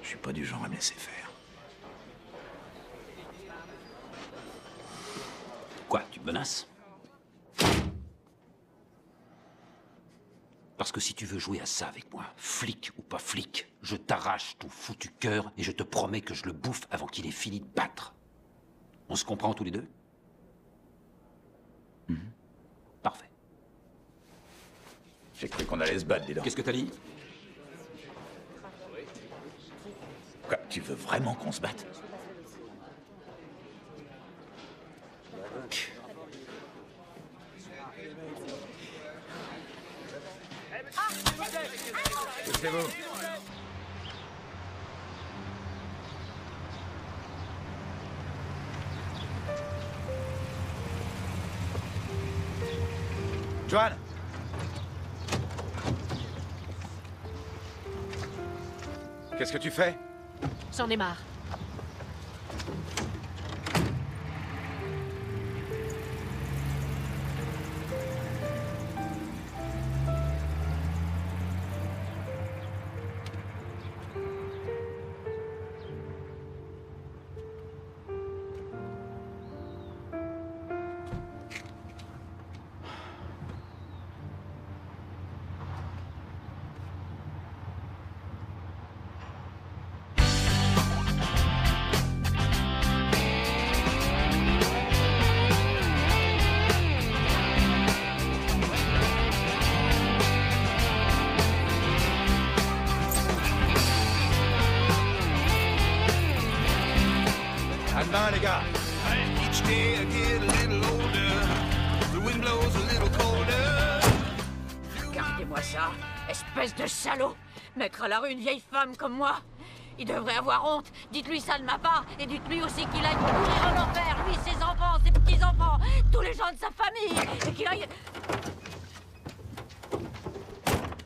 je suis pas du genre à me laisser faire. Quoi, tu me menaces? Parce que si tu veux jouer à ça avec moi, flic ou pas flic, je t'arrache ton foutu cœur et je te promets que je le bouffe avant qu'il ait fini de battre. On se comprend tous les deux? Parfait. J'ai cru qu'on allait se battre, dis donc. Qu'est-ce que t'as dit? Quoi, tu veux vraiment qu'on se batte? Poussez-vous. Joanne! Qu'est-ce que tu fais? J'en ai marre. Les gars. Each day I get a little older. The wind blows a little colder. Regardez-moi ça, espèce de salaud. Mettre à la rue une vieille femme comme moi. Il devrait avoir honte. Dites-lui ça de ma part. Et dites-lui aussi qu'il aille mourir en enfer. Lui, ses enfants, ses petits-enfants, tous les gens de sa famille. Et qu'il aille...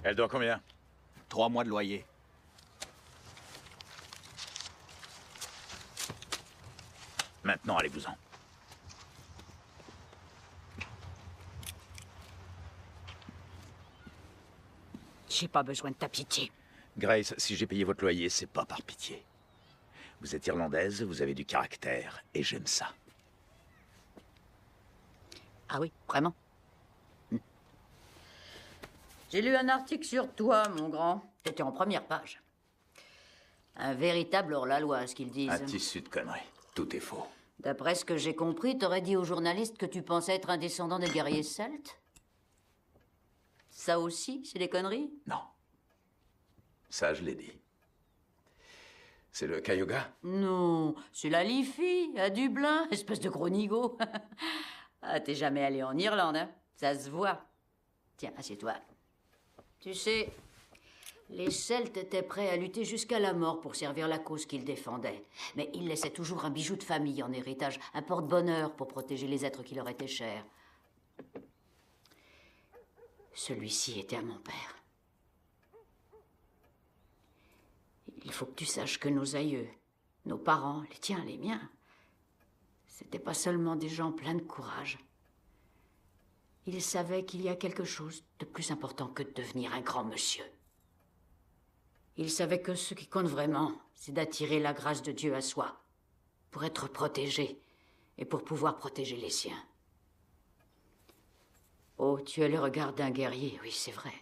Elle doit combien? 3 mois de loyer. Maintenant, allez-vous-en. J'ai pas besoin de ta pitié. Grace, si j'ai payé votre loyer, c'est pas par pitié. Vous êtes irlandaise, vous avez du caractère, et j'aime ça. Ah oui, vraiment? J'ai lu un article sur toi, mon grand. T'étais en première page. Un véritable hors-la-loi, ce qu'ils disent. Un tissu de conneries. Tout est faux. D'après ce que j'ai compris, t'aurais dit aux journalistes que tu pensais être un descendant des guerriers celtes? Ça aussi, c'est des conneries? Non. Ça, je l'ai dit. C'est le Cayuga? Non, c'est la Liffey, à Dublin, espèce de gros nigo. Ah, t'es jamais allé en Irlande, hein? Ça se voit. Tiens, assieds-toi. Tu sais, les Celtes étaient prêts à lutter jusqu'à la mort pour servir la cause qu'ils défendaient. Mais ils laissaient toujours un bijou de famille en héritage, un porte-bonheur pour protéger les êtres qui leur étaient chers. Celui-ci était à mon père. Il faut que tu saches que nos aïeux, nos parents, les tiens, les miens, c'était pas seulement des gens pleins de courage. Ils savaient qu'il y a quelque chose de plus important que de devenir un grand monsieur. Ils savaient que ce qui compte vraiment, c'est d'attirer la grâce de Dieu à soi, pour être protégé et pour pouvoir protéger les siens. Oh, tu as le regard d'un guerrier, oui, c'est vrai.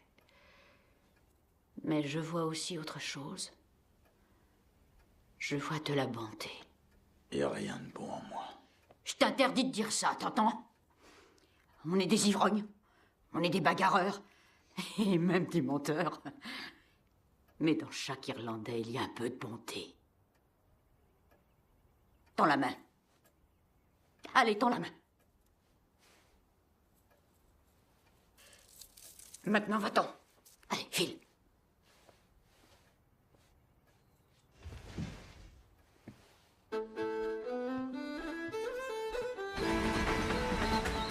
Mais je vois aussi autre chose. Je vois de la bonté. Il n'y a rien de bon en moi. Je t'interdis de dire ça, t'entends? On est des ivrognes, on est des bagarreurs, et même des menteurs. Mais dans chaque Irlandais, il y a un peu de bonté. Tends la main. Allez, tends la main. Maintenant, va-t'en. Allez, file.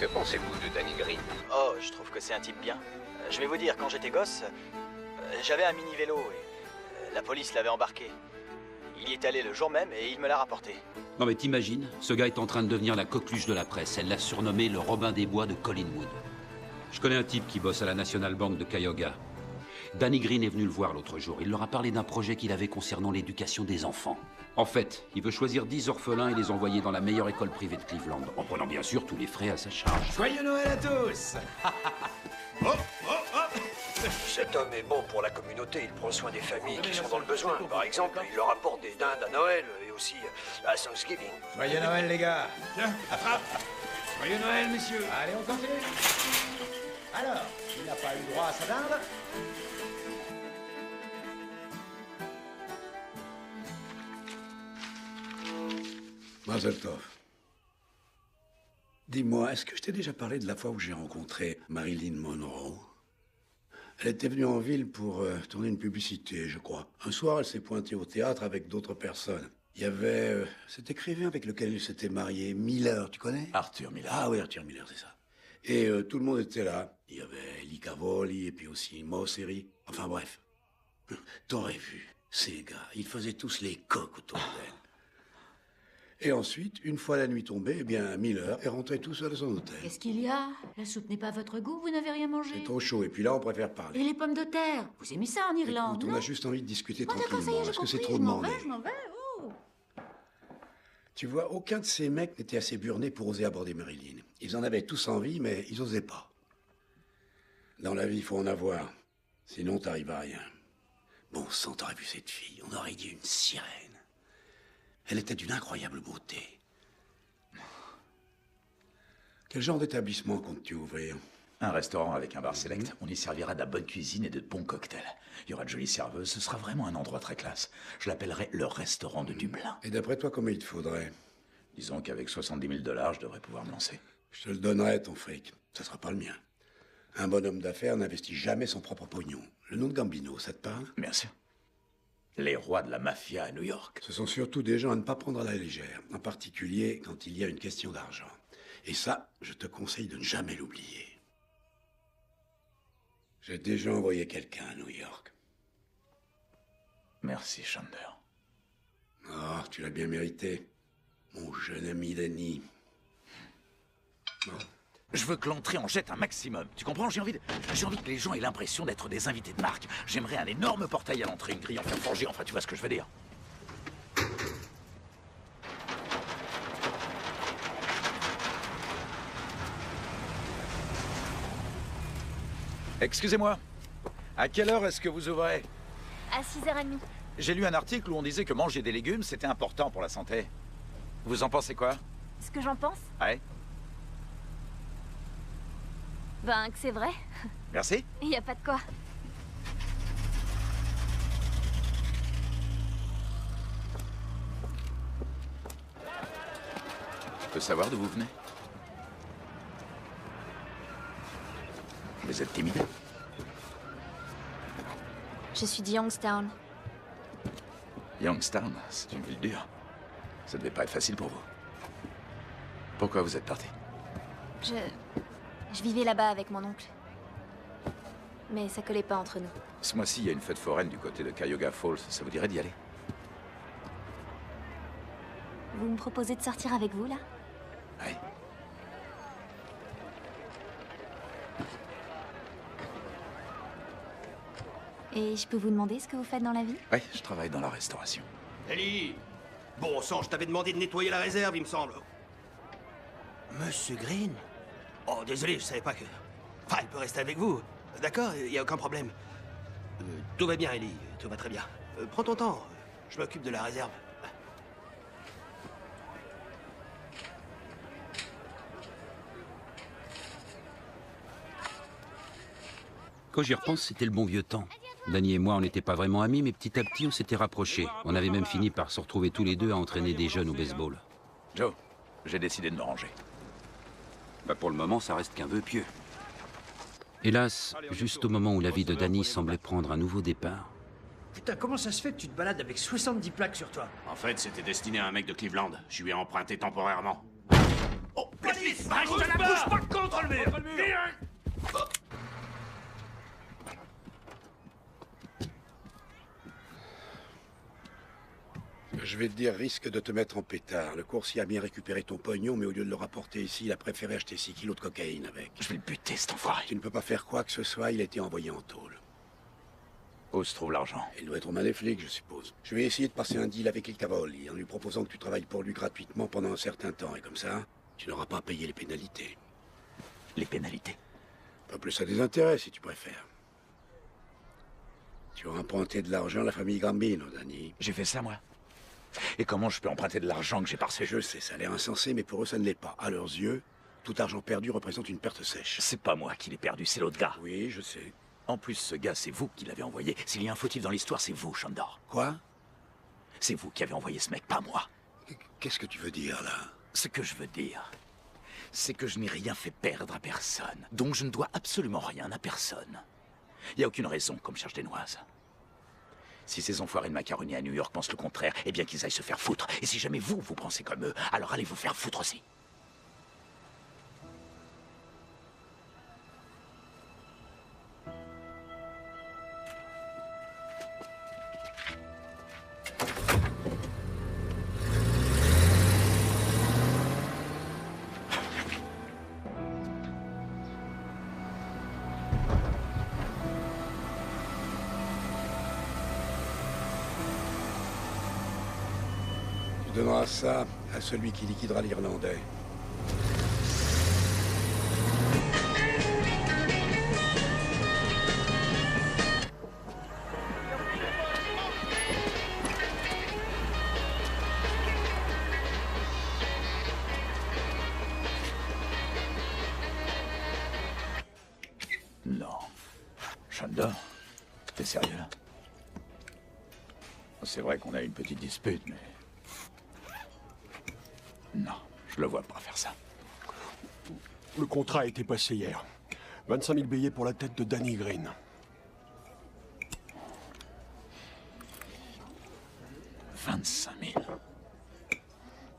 Que pensez-vous de Danny Green? Oh, je trouve que c'est un type bien. Je vais vous dire, quand j'étais gosse, j'avais un mini-vélo et la police l'avait embarqué. Il y est allé le jour même et il me l'a rapporté. Non mais t'imagines, ce gars est en train de devenir la coqueluche de la presse. Elle l'a surnommé le Robin des Bois de Collinwood. Je connais un type qui bosse à la National Bank de Cuyahoga. Danny Green est venu le voir l'autre jour. Il leur a parlé d'un projet qu'il avait concernant l'éducation des enfants. En fait, il veut choisir 10 orphelins et les envoyer dans la meilleure école privée de Cleveland, en prenant bien sûr tous les frais à sa charge. Joyeux Noël à tous. Cet homme est bon pour la communauté, il prend soin des familles qui sont dans le besoin. Par exemple, il leur apporte des dindes à Noël et aussi à Thanksgiving. Joyeux Noël, les gars. Tiens, attrape. Joyeux Noël, messieurs. Allez, on continue. Alors, il n'a pas eu droit à sa dinde? Mazel tov. Dis-moi, est-ce que je t'ai déjà parlé de la fois où j'ai rencontré Marilyn Monroe? Elle était venue en ville pour tourner une publicité, je crois. Un soir, elle s'est pointée au théâtre avec d'autres personnes. Il y avait cet écrivain avec lequel il s'était marié, Miller, tu connais? Arthur Miller. Ah oui, Arthur Miller, c'est ça. Et tout le monde était là. Il y avait Lee Cavoli et puis aussi Mosseri. Enfin bref. T'aurais vu, ces gars, ils faisaient tous les coqs autour d'elle. Et ensuite, une fois la nuit tombée, eh bien, Miller est rentré tout seul à son hôtel. Qu'est-ce qu'il y a? La soupe n'est pas à votre goût, vous n'avez rien mangé? C'est trop chaud, et puis là, on préfère parler. Et les pommes de terre? Vous aimez ça en Irlande? Écoute, on non a juste envie de discuter Oh, d'accord, ça y tranquillement. est, j'ai Est-ce que c'est compris, trop demandé? Je m'en vais, oh. Tu vois, aucun de ces mecs n'était assez burné pour oser aborder Marilyn. Ils en avaient tous envie, mais ils osaient pas. Dans la vie, il faut en avoir. Sinon, t'arrives à rien. Bon sang, t'aurais vu cette fille, on aurait dit une sirène. Elle était d'une incroyable beauté. Quel genre d'établissement comptes-tu ouvrir? Un restaurant avec un bar select. On y servira de la bonne cuisine et de bons cocktails. Il y aura de jolies serveuses. Ce sera vraiment un endroit très classe. Je l'appellerai le restaurant de Dublin. Et d'après toi, combien il te faudrait? Disons qu'avec 70 000 $, je devrais pouvoir me lancer. Je te le donnerai, ton fric. Ça sera pas le mien. Un bonhomme d'affaires n'investit jamais son propre pognon. Le nom de Gambino, ça te parle? Bien sûr. Les rois de la mafia à New York. Ce sont surtout des gens à ne pas prendre à la légère. En particulier quand il y a une question d'argent. Et ça, je te conseille de ne jamais l'oublier. J'ai déjà envoyé quelqu'un à New York. Merci, Chandler. Oh, tu l'as bien mérité. Mon jeune ami Danny. Bon. Je veux que l'entrée en jette un maximum. Tu comprends? J'ai envie que les gens aient l'impression d'être des invités de marque. J'aimerais un énorme portail à l'entrée, une grille en fer forgé. Enfin, tu vois ce que je veux dire. Excusez-moi. À quelle heure est-ce que vous ouvrez? À 6h30. J'ai lu un article où on disait que manger des légumes, c'était important pour la santé. Vous en pensez quoi? Ce que j'en pense? Ouais. Ben, que c'est vrai. Merci. Il n'y a pas de quoi. Je peux savoir d'où vous venez? Vous êtes timide? Je suis de Youngstown. Youngstown, c'est une ville dure. Ça devait pas être facile pour vous. Pourquoi vous êtes parti? Je vivais là-bas avec mon oncle. Mais ça collait pas entre nous. Ce mois-ci, il y a une fête foraine du côté de Cuyahoga Falls. Ça vous dirait d'y aller? Vous me proposez de sortir avec vous, là? Oui. Et je peux vous demander ce que vous faites dans la vie? Oui, je travaille dans la restauration. Ellie! Bon sang, je t'avais demandé de nettoyer la réserve, il me semble. Monsieur Green? Oh, désolé, je savais pas que... Enfin, il peut rester avec vous. D'accord, il n'y a aucun problème. Tout va bien, Ellie, tout va très bien. Prends ton temps, je m'occupe de la réserve. Quand j'y repense, c'était le bon vieux temps. Danny et moi, on n'était pas vraiment amis, mais petit à petit, on s'était rapprochés. On avait même fini par se retrouver tous les deux à entraîner des jeunes au baseball. Joe, j'ai décidé de me ranger. Bah pour le moment, ça reste qu'un vœu pieux. Hélas, juste au moment où la vie de Danny semblait prendre un nouveau départ... Putain, comment ça se fait que tu te balades avec 70 plaques sur toi? En fait, c'était destiné à un mec de Cleveland. Je lui ai emprunté temporairement. Oh, police! Reste la bouche pas contre le mur! je vais te dire, risque de te mettre en pétard. Le coursier a bien récupéré ton pognon, mais au lieu de le rapporter ici, il a préféré acheter 6 kilos de cocaïne avec. Je vais le buter, cet enfoiré. Tu ne peux pas faire quoi que ce soit, il a été envoyé en tôle. Où se trouve l'argent? Il doit être aux mains des flics, je suppose. Je vais essayer de passer un deal avec Il Cavoli, en lui proposant que tu travailles pour lui gratuitement pendant un certain temps, et comme ça, tu n'auras pas à payer les pénalités. Les pénalités? Pas plus à des intérêts, si tu préfères. Tu auras emprunté de l'argent à la famille Gambino, Danny. J'ai fait ça, moi. Et comment je peux emprunter de l'argent que j'ai parcé? Je sais, ça a l'air insensé, mais pour eux, ça ne l'est pas. À leurs yeux, tout argent perdu représente une perte sèche. C'est pas moi qui l'ai perdu, c'est l'autre gars. Oui, je sais. En plus, ce gars, c'est vous qui l'avez envoyé. S'il y a un fautif dans l'histoire, c'est vous, Shandor. Quoi? C'est vous qui avez envoyé ce mec, pas moi. Qu'est-ce que tu veux dire, là? Ce que je veux dire, c'est que je n'ai rien fait perdre à personne. Donc je ne dois absolument rien à personne. Il n'y a aucune raison qu'on me cherche des noises. Si ces enfoirés de macaroni à New York pensent le contraire, eh bien qu'ils aillent se faire foutre. Et si jamais vous pensez comme eux, alors allez vous faire foutre aussi. Tu donneras ça à celui qui liquidera l'Irlandais. Non. Shandor, t'es sérieux là? C'est vrai qu'on a une petite dispute, mais... Non, je le vois pas faire ça. Le contrat a été passé hier. 25 000 billets pour la tête de Danny Green. « 25 000 »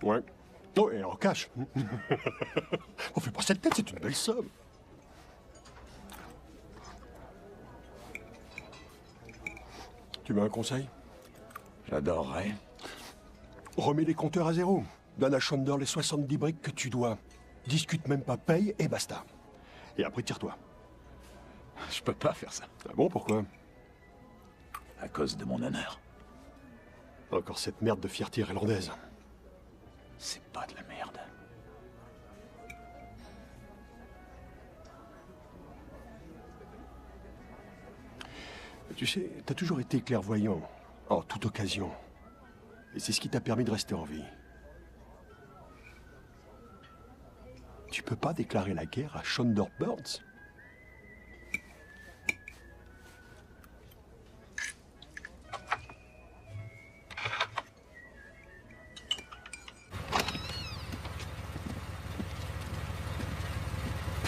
Ouais. Oh, et en cash. On fait pas cette tête, c'est une belle somme. Tu veux un conseil? J'adorerais. Remets les compteurs à zéro. Donne à Shandor les 70 briques que tu dois. Discute même pas, paye et basta. Et après, tire-toi. Je peux pas faire ça. Ah bon, pourquoi? À cause de mon honneur. Encore cette merde de fierté irlandaise. C'est pas de la merde. Tu sais, t'as toujours été clairvoyant, en toute occasion. Et c'est ce qui t'a permis de rester en vie. Tu peux pas déclarer la guerre à Shandor Burns?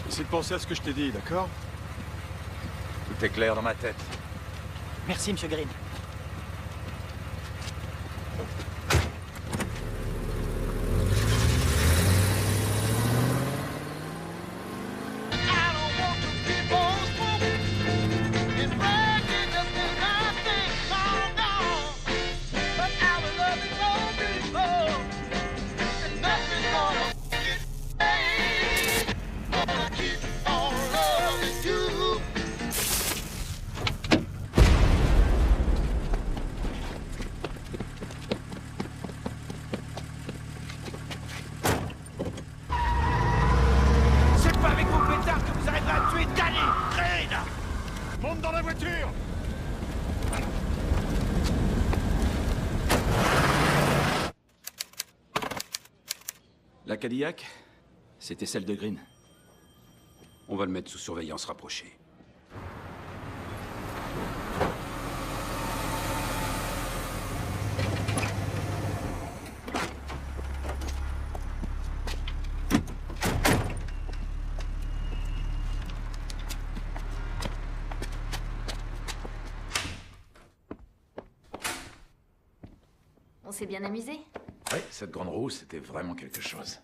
Essaie de penser à ce que je t'ai dit, d'accord? Tout est clair dans ma tête. Merci, Monsieur Green. La Cadillac, c'était celle de Green. On va le mettre sous surveillance rapprochée. On s'est bien amusé. Oui, cette grande roue, c'était vraiment quelque chose.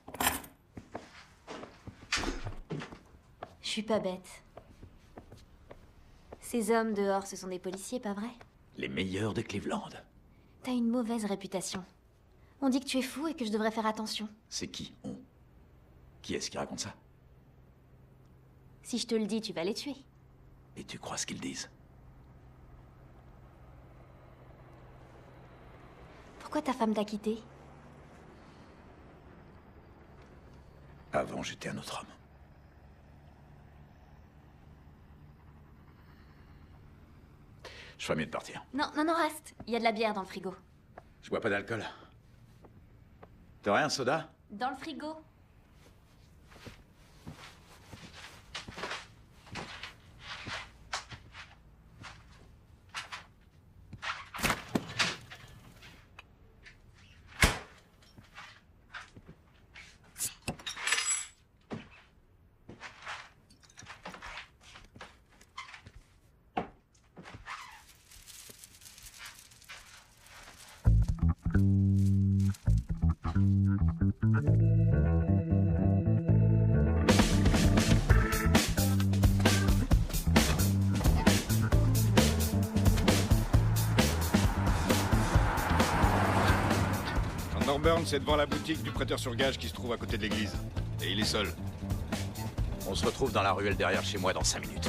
Je suis pas bête. Ces hommes dehors, ce sont des policiers, pas vrai? Les meilleurs de Cleveland. T'as une mauvaise réputation. On dit que tu es fou et que je devrais faire attention. C'est qui, on? Qui est-ce qui raconte ça? Si je te le dis, tu vas les tuer. Et tu crois ce qu'ils disent? Pourquoi ta femme t'a quitté? Avant, j'étais un autre homme. Je ferais mieux de partir. Non, non, non, reste. Il y a de la bière dans le frigo. Je bois pas d'alcool. T'aurais un soda? Dans le frigo. Burns, c'est devant la boutique du prêteur sur gage qui se trouve à côté de l'église. Et il est seul. On se retrouve dans la ruelle derrière chez moi dans 5 minutes.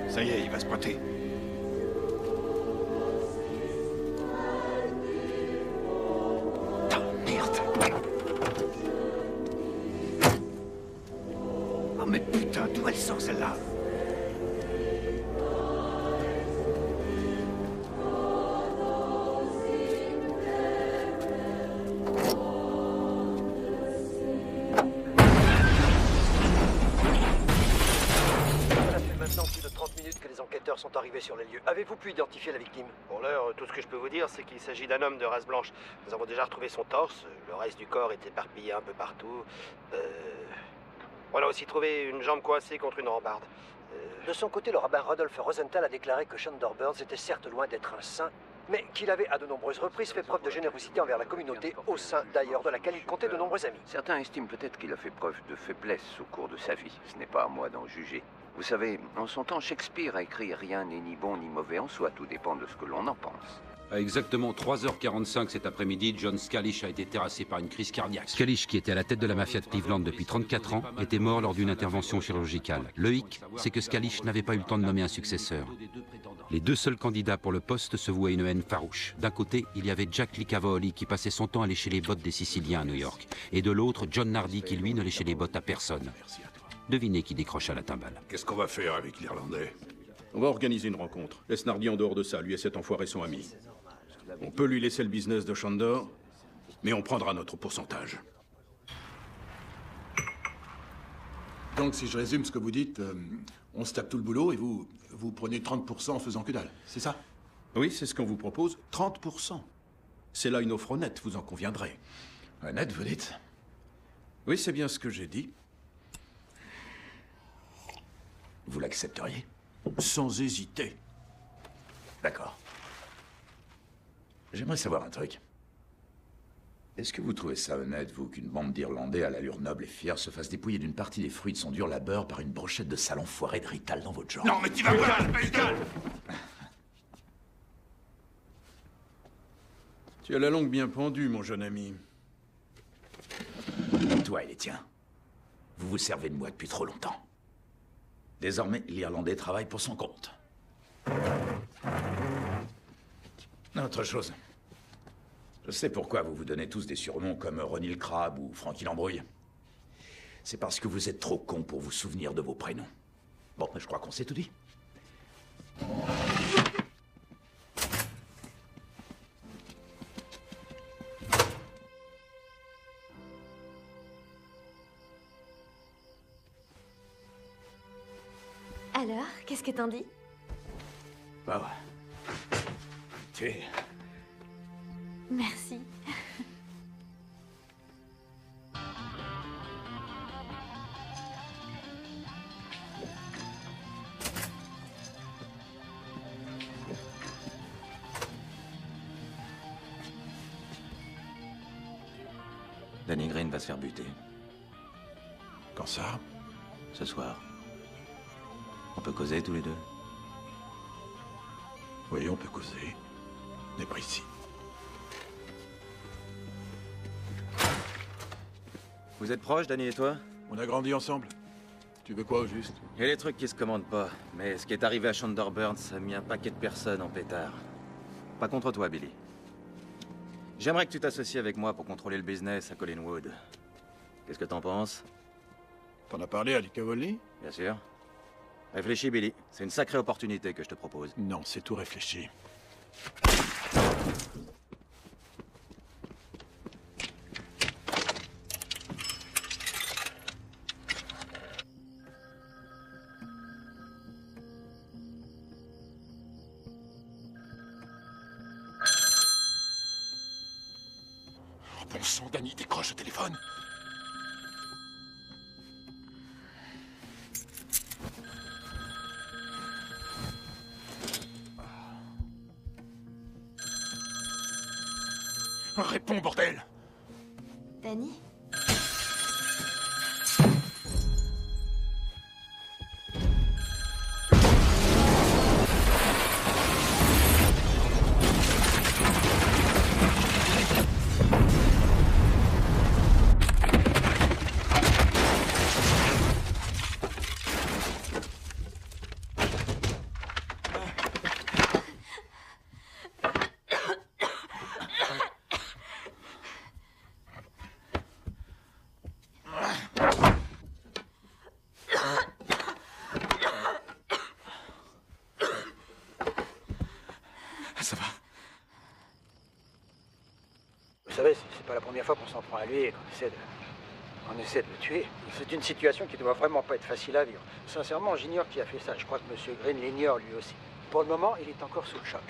Ça y est, il va se pointer. Oh mais putain, d'où elle sort celle-là? Sont arrivés sur les lieux. Avez-vous pu identifier la victime? Pour l'heure, tout ce que je peux vous dire, c'est qu'il s'agit d'un homme de race blanche. Nous avons déjà retrouvé son torse, le reste du corps est éparpillé un peu partout. On a aussi trouvé une jambe coincée contre une rambarde. De son côté, le rabbin Rodolphe Rosenthal a déclaré que Chandor Burns était certes loin d'être un saint, mais qu'il avait à de nombreuses reprises fait preuve de générosité envers la communauté, au sein d'ailleurs de laquelle il comptait de nombreux amis. Certains estiment peut-être qu'il a fait preuve de faiblesse au cours de sa vie. Ce n'est pas à moi d'en juger. Vous savez, en son temps, Shakespeare a écrit « Rien n'est ni bon ni mauvais en soi, tout dépend de ce que l'on en pense ». À exactement 3h45 cet après-midi, John Scalish a été terrassé par une crise cardiaque. Scalish, qui était à la tête de la mafia de Cleveland depuis 34 ans, était mort lors d'une intervention chirurgicale. Le hic, c'est que Scalish n'avait pas eu le temps de nommer un successeur. Les deux seuls candidats pour le poste se vouaient une haine farouche. D'un côté, il y avait Jack Licavoli, qui passait son temps à lécher les bottes des Siciliens à New York. Et de l'autre, John Nardi, qui lui ne léchait les bottes à personne. Devinez qui décrocha la timbale. Qu'est-ce qu'on va faire avec l'Irlandais? On va organiser une rencontre. Laisse Nardi en dehors de ça, lui et cet enfoiré sont amis. On peut lui laisser le business de Chandor, mais on prendra notre pourcentage. Donc, si je résume ce que vous dites, on se tape tout le boulot et vous prenez 30% en faisant que dalle, c'est ça? Oui, c'est ce qu'on vous propose, 30%. C'est là une offre honnête, vous en conviendrez. Honnête, vous dites? Oui, c'est bien ce que j'ai dit. Vous l'accepteriez? Sans hésiter. D'accord. J'aimerais savoir un truc. Est-ce que vous trouvez ça honnête, vous, qu'une bande d'Irlandais à l'allure noble et fière se fasse dépouiller d'une partie des fruits de son dur labeur par une brochette de sale enfoiré de Rital dans votre genre? Non, mais tu vas pas, calme. Tu as la langue bien pendue, mon jeune ami. Toi et les tiens, vous vous servez de moi depuis trop longtemps. Désormais, l'Irlandais travaille pour son compte. Autre chose. Je sais pourquoi vous vous donnez tous des surnoms comme Ronnie le Crabe ou Frankie l'Embrouille. C'est parce que vous êtes trop cons pour vous souvenir de vos prénoms. Bon, je crois qu'on s'est tout dit. Alors, qu'est-ce que t'en dis? Bah ouais. Tu es... Merci. Danny Green va se faire buter. Quand ça? Ce soir. On peut causer tous les deux? Oui, on peut causer. Mais pas ici. Vous êtes proches, Danny et toi? On a grandi ensemble. Tu veux quoi au juste? Il y a des trucs qui se commandent pas, mais ce qui est arrivé à Chandler Burns a mis un paquet de personnes en pétard. Pas contre toi, Billy. J'aimerais que tu t'associes avec moi pour contrôler le business à Collinwood. Qu'est-ce que t'en penses? T'en as parlé à Lee Cavoli? Bien sûr. Réfléchis, Billy. C'est une sacrée opportunité que je te propose. Non, c'est tout réfléchi. Oh bon sang, Danny, décroche le téléphone. Réponds, bordel! Danny? Ça va. Vous savez, c'est pas la première fois qu'on s'en prend à lui et qu'on essaie de le tuer. C'est une situation qui doit vraiment pas être facile à vivre. Sincèrement, j'ignore qui a fait ça. Je crois que M. Green l'ignore lui aussi. Pour le moment, il est encore sous le choc.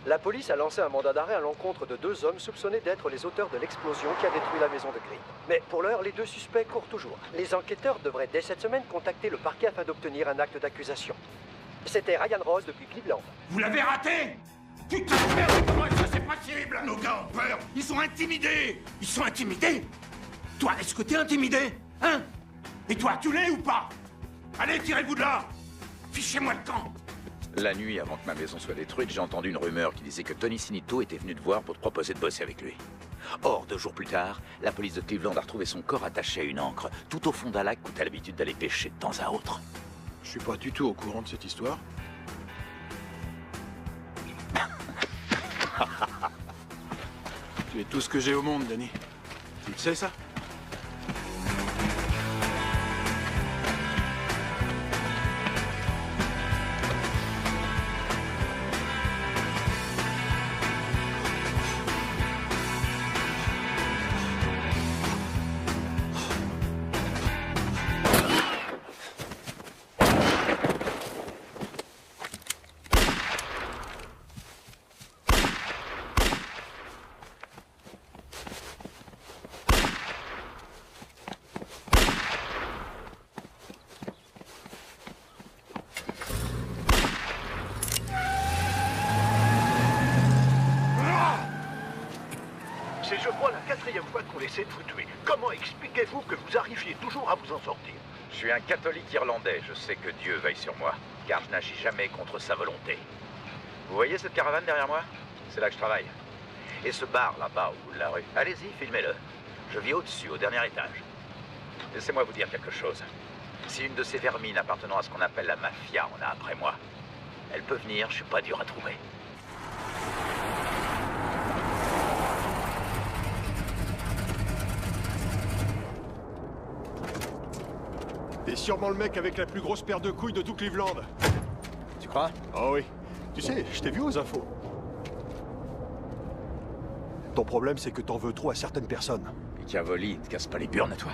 La police a lancé un mandat d'arrêt à l'encontre de 2 hommes soupçonnés d'être les auteurs de l'explosion qui a détruit la maison de Green. Mais pour l'heure, les 2 suspects courent toujours. Les enquêteurs devraient dès cette semaine contacter le parquet afin d'obtenir un acte d'accusation. C'était Ryan Rose depuis Cleveland. Vous l'avez raté! Putain de merde, comment ça c'est possible? Nos gars ont peur, ils sont intimidés! Ils sont intimidés? Toi, est-ce que t'es intimidé? Hein? Et toi, tu l'es ou pas? Allez, tirez-vous de là! Fichez-moi le camp! La nuit, avant que ma maison soit détruite, j'ai entendu une rumeur qui disait que Tony Sinito était venu te voir pour te proposer de bosser avec lui. Or, 2 jours plus tard, la police de Cleveland a retrouvé son corps attaché à une ancre, tout au fond d'un lac où t'as l'habitude d'aller pêcher de temps à autre. Je suis pas du tout au courant de cette histoire. Tu es tout ce que j'ai au monde, Danny. Tu le sais, ça? C'est, je crois, la 4e fois qu'on essaie de vous tuer. Comment expliquez-vous que vous arriviez toujours à vous en sortir? Je suis un catholique irlandais. Je sais que Dieu veille sur moi, car je n'agis jamais contre sa volonté. Vous voyez cette caravane derrière moi? C'est là que je travaille. Et ce bar là-bas au bout de la rue, allez-y, filmez-le. Je vis au-dessus, au dernier étage. Laissez-moi vous dire quelque chose. Si une de ces vermines appartenant à ce qu'on appelle la mafia en a après moi, elle peut venir, je suis pas dur à trouver. T'es sûrement le mec avec la plus grosse paire de couilles de tout Cleveland. Tu crois? Oh oui. Tu sais, je t'ai vu aux infos. Ton problème, c'est que t'en veux trop à certaines personnes. Et Cavoli, te casse pas les burnes à toi.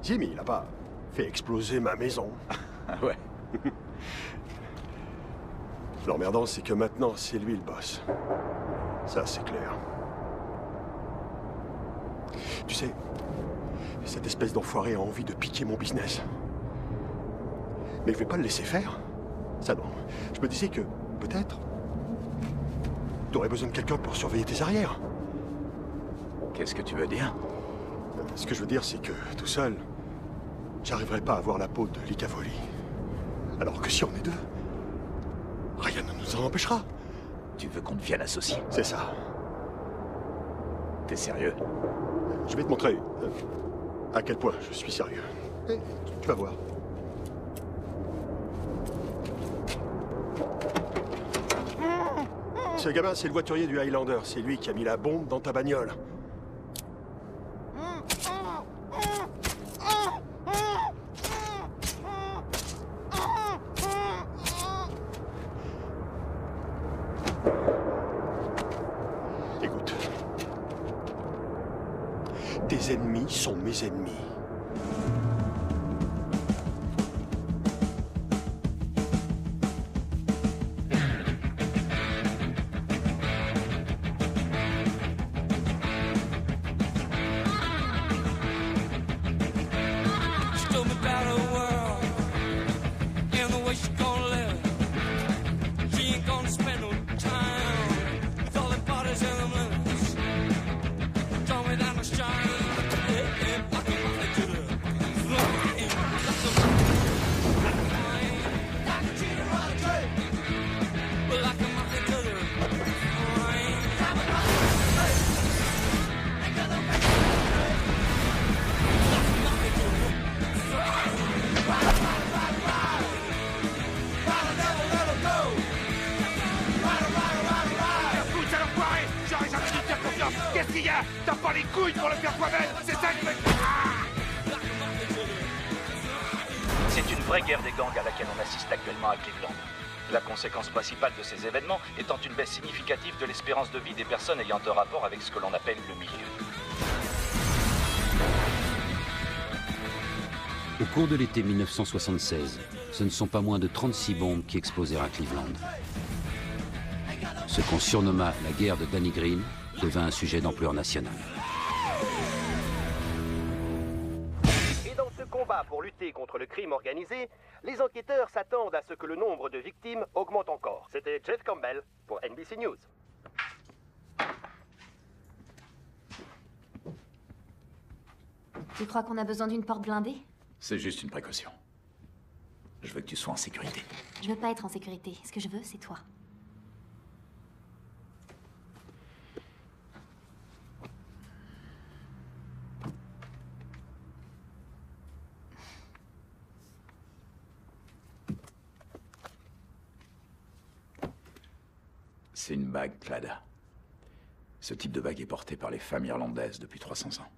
Si, mais il a pas fait exploser ma maison. Ah ouais. L'emmerdant, c'est que maintenant, c'est lui le boss. Ça, c'est clair. Tu sais, cette espèce d'enfoiré a envie de piquer mon business. Mais je vais pas le laisser faire. Ça, non. Je me disais que, peut-être, t'aurais besoin de quelqu'un pour surveiller tes arrières. Qu'est-ce que tu veux dire? Ce que je veux dire, c'est que, tout seul, j'arriverai pas à avoir la peau de Lee Cavoli. Alors que si on est deux, rien ne nous en empêchera. Tu veux qu'on devienne associés? C'est ça. T'es sérieux? Je vais te montrer à quel point je suis sérieux. Et tu vas voir. Ce gamin, c'est le voiturier du Highlander. C'est lui qui a mis la bombe dans ta bagnole. Écoute. Tes ennemis sont mes ennemis. Qu'est-ce qu'il y a? T'as pas les couilles pour le faire toi-même? C'est ça que... C'est une vraie guerre des gangs à laquelle on assiste actuellement à Cleveland. La conséquence principale de ces événements étant une baisse significative de l'espérance de vie des personnes ayant un rapport avec ce que l'on appelle le milieu. Au cours de l'été 1976, ce ne sont pas moins de 36 bombes qui explosèrent à Cleveland. Ce qu'on surnomma la guerre de Danny Green devint un sujet d'ampleur nationale. Et dans ce combat pour lutter contre le crime organisé, les enquêteurs s'attendent à ce que le nombre de victimes augmente encore. C'était Jeff Campbell pour NBC News. Tu crois qu'on a besoin d'une porte blindée? C'est juste une précaution. Je veux que tu sois en sécurité. Je veux pas être en sécurité. Ce que je veux, c'est toi. C'est une bague, Clada. Ce type de bague est porté par les femmes irlandaises depuis 300 ans.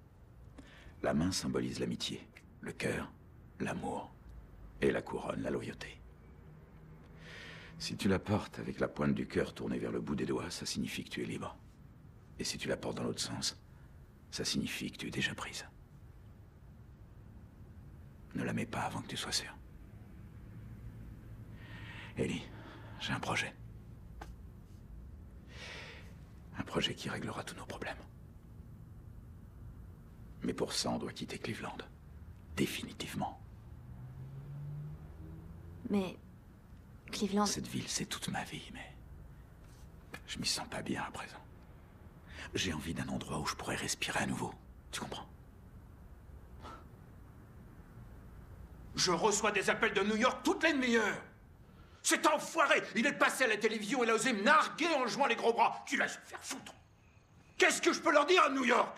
La main symbolise l'amitié, le cœur, l'amour, et la couronne, la loyauté. Si tu la portes avec la pointe du cœur tournée vers le bout des doigts, ça signifie que tu es libre. Et si tu la portes dans l'autre sens, ça signifie que tu es déjà prise. Ne la mets pas avant que tu sois sûr. Ellie, j'ai un projet. Un projet qui réglera tous nos problèmes. Mais pour ça, on doit quitter Cleveland. Définitivement. Mais... Cleveland... Cette ville, c'est toute ma vie, mais... je m'y sens pas bien à présent. J'ai envie d'un endroit où je pourrais respirer à nouveau. Tu comprends? Je reçois des appels de New York toutes les demi-heures. Cet enfoiré, il est passé à la télévision, il a osé me narguer en jouant les gros bras. Tu l'as se faire foutre. Qu'est-ce que je peux leur dire à New York?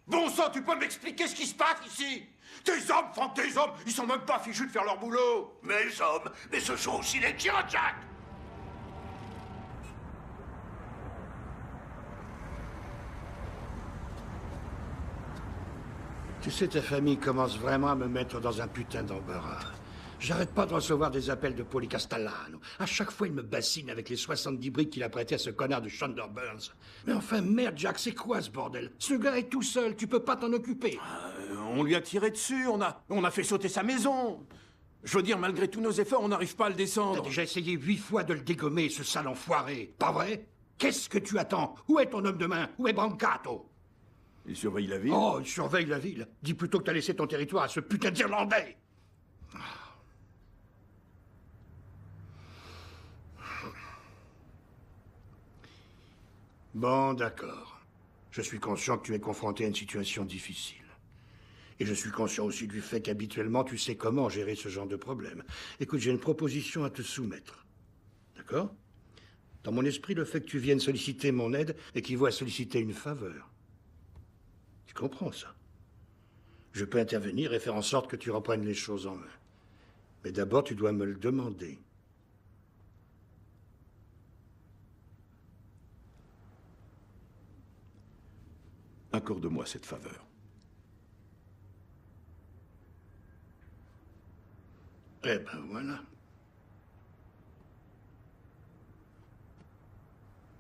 Bon sang, tu peux m'expliquer ce qui se passe ici? Tes hommes, Franck, tes hommes, ils sont même pas fichus de faire leur boulot. Mes hommes, mais ce sont aussi les tiens, Jack. Tu sais, ta famille commence vraiment à me mettre dans un putain d'embarras. J'arrête pas de recevoir des appels de Paulie Castellano. À chaque fois, il me bassine avec les 70 briques qu'il a prêtées à ce connard de Chandler Burns. Mais enfin, merde, Jack, c'est quoi ce bordel? Ce gars est tout seul, tu peux pas t'en occuper. On lui a tiré dessus, on a fait sauter sa maison. Je veux dire, malgré tous nos efforts, on n'arrive pas à le descendre. T'as déjà essayé 8 fois de le dégommer, ce sale enfoiré. Pas vrai? Qu'est-ce que tu attends? Où est ton homme de main? Où est Brancato? Il surveille la ville? Oh, il surveille la ville. Dis plutôt que t'as laissé ton territoire à ce putain d'Irlandais. Bon, d'accord. Je suis conscient que tu es confronté à une situation difficile. Et je suis conscient aussi du fait qu'habituellement, tu sais comment gérer ce genre de problème. Écoute, j'ai une proposition à te soumettre. D'accord? Dans mon esprit, le fait que tu viennes solliciter mon aide équivaut à solliciter une faveur. Tu comprends ça? Je peux intervenir et faire en sorte que tu reprennes les choses en main. Mais d'abord, tu dois me le demander. Accorde-moi cette faveur. Eh ben voilà.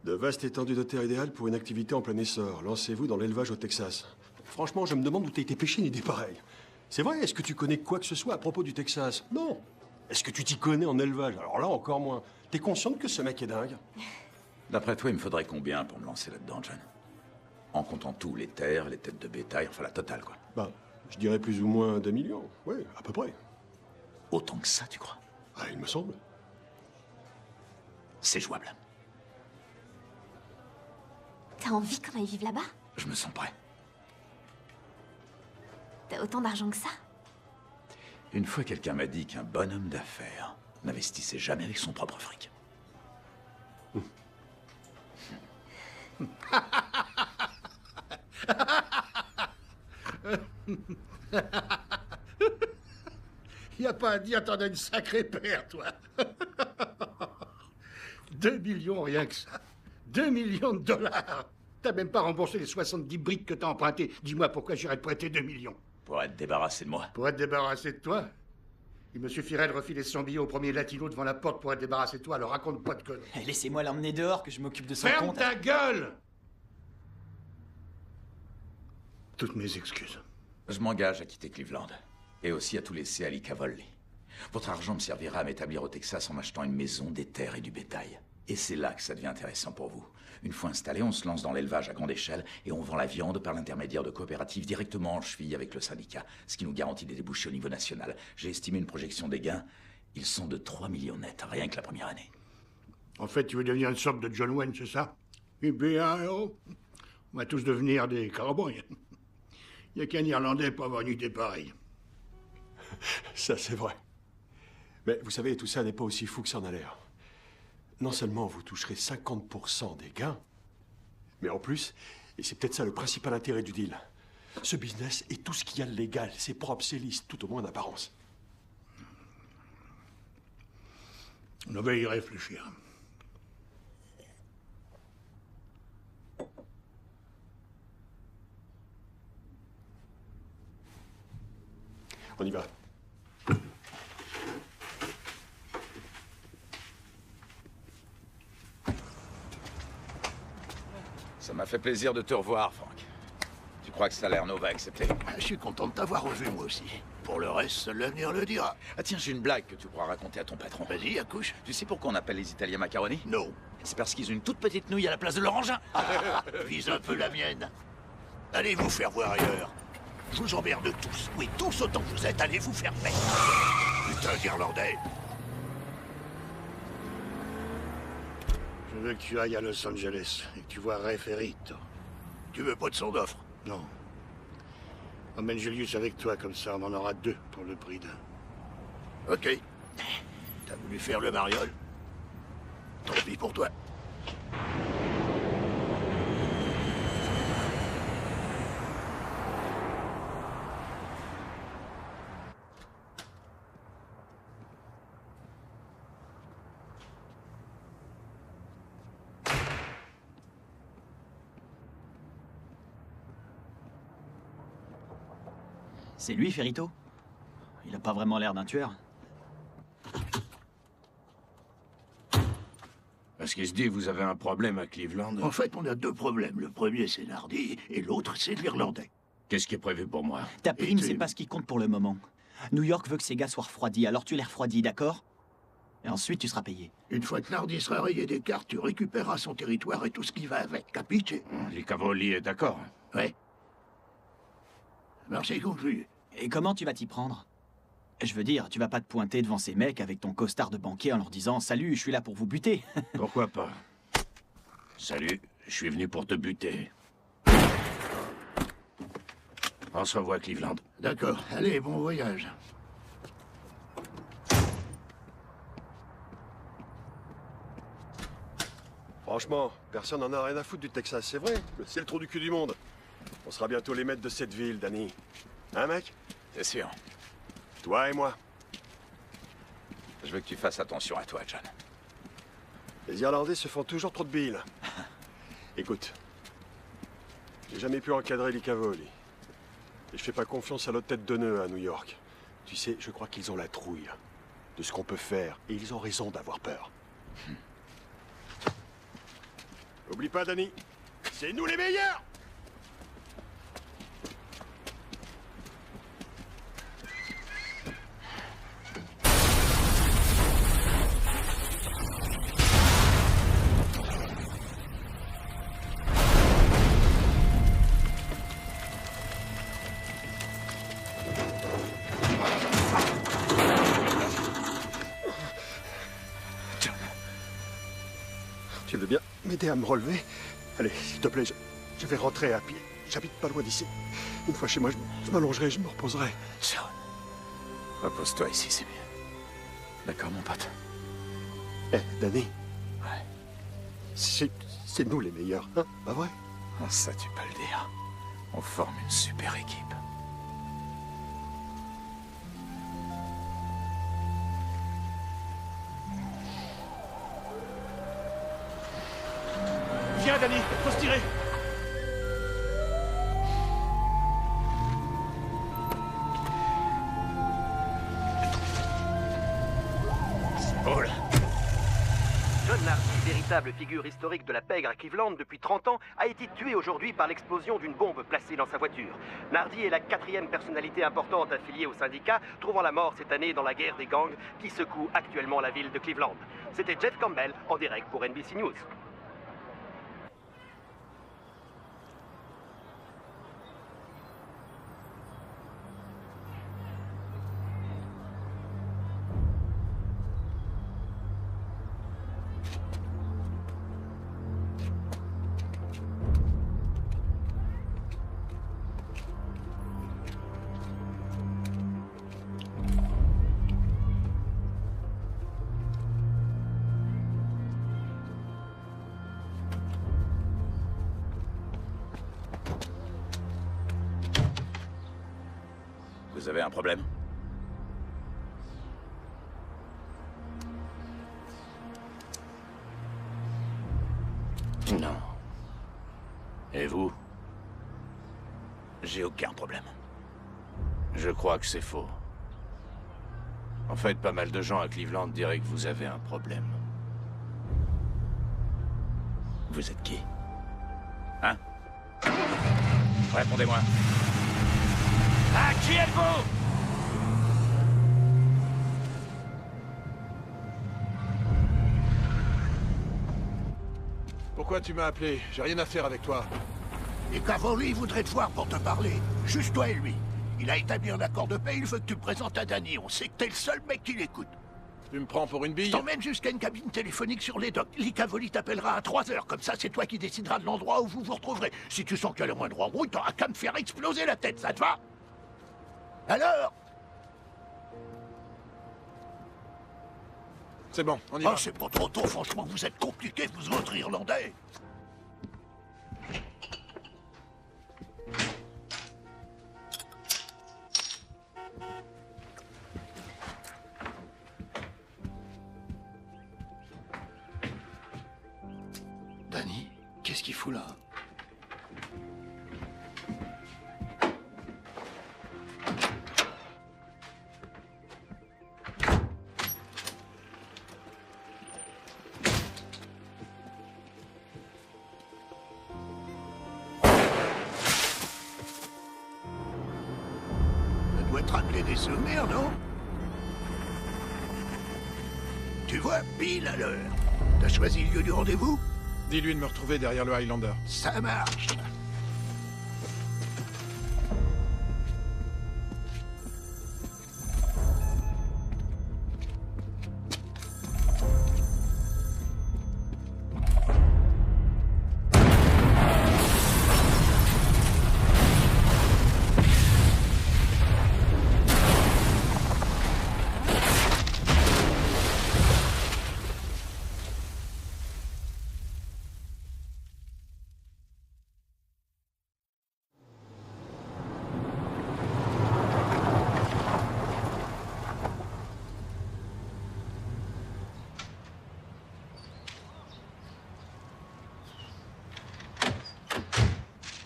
De vastes étendues de terre idéales pour une activité en plein essor. Lancez-vous dans l'élevage au Texas. Franchement, je me demande où t'as été pêché une idée pareille. C'est vrai, est-ce que tu connais quoi que ce soit à propos du Texas? Non. Est-ce que tu t'y connais en élevage? Alors là, encore moins. T'es consciente que ce mec est dingue? D'après toi, il me faudrait combien pour me lancer là-dedans, John? En comptant tout, les terres, les têtes de bétail, enfin la totale, quoi. Bah, je dirais plus ou moins 2 millions. Oui, à peu près. Autant que ça, tu crois? Ah, il me semble. C'est jouable. T'as envie qu'on aille vivre là-bas? Je me sens prêt. T'as autant d'argent que ça? Une fois, quelqu'un m'a dit qu'un bonhomme d'affaires n'investissait jamais avec son propre fric. Y a pas à dire, t'en as une sacrée paire, toi. 2 millions, rien que ça. 2 millions de dollars. T'as même pas remboursé les 70 briques que t'as empruntées. Dis-moi pourquoi j'irais te prêter 2 millions. Pour être débarrassé de moi. Pour être débarrassé de toi? Il me suffirait de refiler son billet au premier latino devant la porte pour être débarrassé de toi, alors raconte pas de conneries. Laissez-moi l'emmener dehors, que je m'occupe de son Ferme compte. ta gueule! Toutes mes excuses. Je m'engage à quitter Cleveland. Et aussi à tout laisser à Lee Cavolli. Votre argent me servira à m'établir au Texas en m'achetant une maison, des terres et du bétail. Et c'est là que ça devient intéressant pour vous. Une fois installé, on se lance dans l'élevage à grande échelle et on vend la viande par l'intermédiaire de coopératives directement en cheville avec le syndicat, ce qui nous garantit des débouchés au niveau national. J'ai estimé une projection des gains. Ils sont de 3 millions nets, rien que la première année. En fait, tu veux devenir une sorte de John Wayne, c'est ça? Eh bien, on va tous devenir des cowboys. Il n'y a qu'un Irlandais pour avoir une idée pareille. Ça, c'est vrai. Mais vous savez, tout ça n'est pas aussi fou que ça en a l'air. Non seulement vous toucherez 50% des gains, mais en plus, et c'est peut-être ça le principal intérêt du deal, ce business est tout ce qu'il y a de légal, c'est propre, c'est lisse, tout au moins en apparence. On va y réfléchir. On y va. Ça m'a fait plaisir de te revoir, Frank. Tu crois que Salerno va accepter? Je suis content de t'avoir revu, moi aussi. Pour le reste, seul l'avenir le dira. Ah tiens, j'ai une blague que tu pourras raconter à ton patron. Vas-y, accouche. Tu sais pourquoi on appelle les Italiens macaroni? Non. C'est parce qu'ils ont une toute petite nouille à la place de leur engin. Vise un peu la mienne. Allez vous faire voir ailleurs. Je vous emmerde tous. Oui, tous autant que vous êtes. Allez vous faire mettre. Putain d'Irlandais. Je veux que tu ailles à Los Angeles et que tu vois Ray Ferrito. Tu veux pas de son d'offre? Non. Emmène Julius avec toi, comme ça on en aura 2 pour le prix d'un. Ok. T'as voulu faire le mariole? Tant pis pour toi. C'est lui, Ferrito? Il a pas vraiment l'air d'un tueur. Parce qu'il se dit, vous avez un problème à Cleveland. En fait, on a 2 problèmes. Le premier, c'est Nardi, et l'autre, c'est l'Irlandais. Qu'est-ce qui est prévu pour moi? Ta prime, c'est pas ce qui compte pour le moment. New York veut que ces gars soient refroidis, alors tu les refroidis, d'accord? Et ensuite, tu seras payé. Une fois que Nardi sera rayé des cartes, tu récupéreras son territoire et tout ce qui va avec. Capiche? Les Cavaliers est d'accord. Ouais. Merci conclu. Et comment tu vas t'y prendre? Je veux dire, tu vas pas te pointer devant ces mecs avec ton costard de banquier en leur disant « Salut, je suis là pour vous buter ». Pourquoi pas? Salut, je suis venu pour te buter. On se revoit à Cleveland. D'accord. Allez, bon voyage. Franchement, personne n'en a rien à foutre du Texas, c'est vrai. C'est le trou du cul du monde. On sera bientôt les maîtres de cette ville, Danny. Hein, mec? C'est sûr. Toi et moi. Je veux que tu fasses attention à toi, John. Les Irlandais se font toujours trop de billes. Écoute, j'ai jamais pu encadrer les Cavaliers. Et je fais pas confiance à l'autre tête de nœud à New York. Tu sais, je crois qu'ils ont la trouille de ce qu'on peut faire. Et ils ont raison d'avoir peur. Oublie pas, Danny. C'est nous les meilleurs! Tu veux bien m'aider à me relever? Allez, s'il te plaît, je vais rentrer à pied. J'habite pas loin d'ici. Une fois chez moi, je m'allongerai, je me reposerai. John, repose-toi ici, c'est mieux. D'accord, mon pote? Eh, Danny. Ouais. C'est nous les meilleurs, hein? Pas vrai? Ah, ça, tu peux le dire. On forme une super équipe. Viens, Danny, faut se tirer. Paul. John Nardi, véritable figure historique de la pègre à Cleveland depuis 30 ans, a été tué aujourd'hui par l'explosion d'une bombe placée dans sa voiture. Nardi est la 4e personnalité importante affiliée au syndicat, trouvant la mort cette année dans la guerre des gangs qui secoue actuellement la ville de Cleveland. C'était Jeff Campbell en direct pour NBC News. Vous avez un problème? Non. Et vous? J'ai aucun problème. Je crois que c'est faux. En fait, pas mal de gens à Cleveland diraient que vous avez un problème. Vous êtes qui? Hein? Répondez-moi. À qui êtes-vous? Pourquoi tu m'as appelé? J'ai rien à faire avec toi. Les Cavaliers voudraient te voir pour te parler. Juste toi et lui. Il a établi un accord de paix, il veut que tu le présentes à Danny. On sait que t'es le seul mec qui l'écoute. Tu me prends pour une bille? Je t'emmène jusqu'à une cabine téléphonique sur les docks. L'Icavoli t'appellera à 3 heures. Comme ça, c'est toi qui décideras de l'endroit où vous vous retrouverez. Si tu sens qu'il y a le moindre embrouille, t'auras qu'à me faire exploser la tête, ça te va? Alors? C'est bon, on y va. Oh, c'est pas trop tôt, franchement, vous êtes compliqués, vous autres Irlandais. Danny, qu'est-ce qu'il fout là? Ça doit te rappeler des souvenirs, non? Tu vois, pile à l'heure. T'as choisi le lieu du rendez-vous? Dis-lui de me retrouver derrière le Highlander. Ça marche.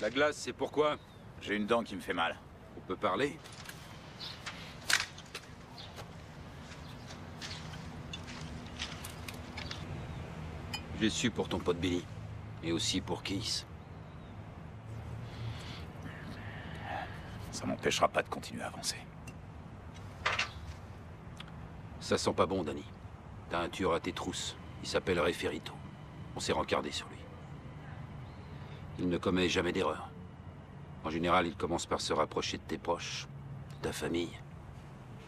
La glace, c'est pourquoi? J'ai une dent qui me fait mal. On peut parler? J'ai su pour ton pote Billy. Et aussi pour Keith. Ça m'empêchera pas de continuer à avancer. Ça sent pas bon, Danny. T'as un tueur à tes trousses. Il s'appelle Referito. On s'est rencardé sur lui. Il ne commet jamais d'erreur. En général, il commence par se rapprocher de tes proches, de ta famille,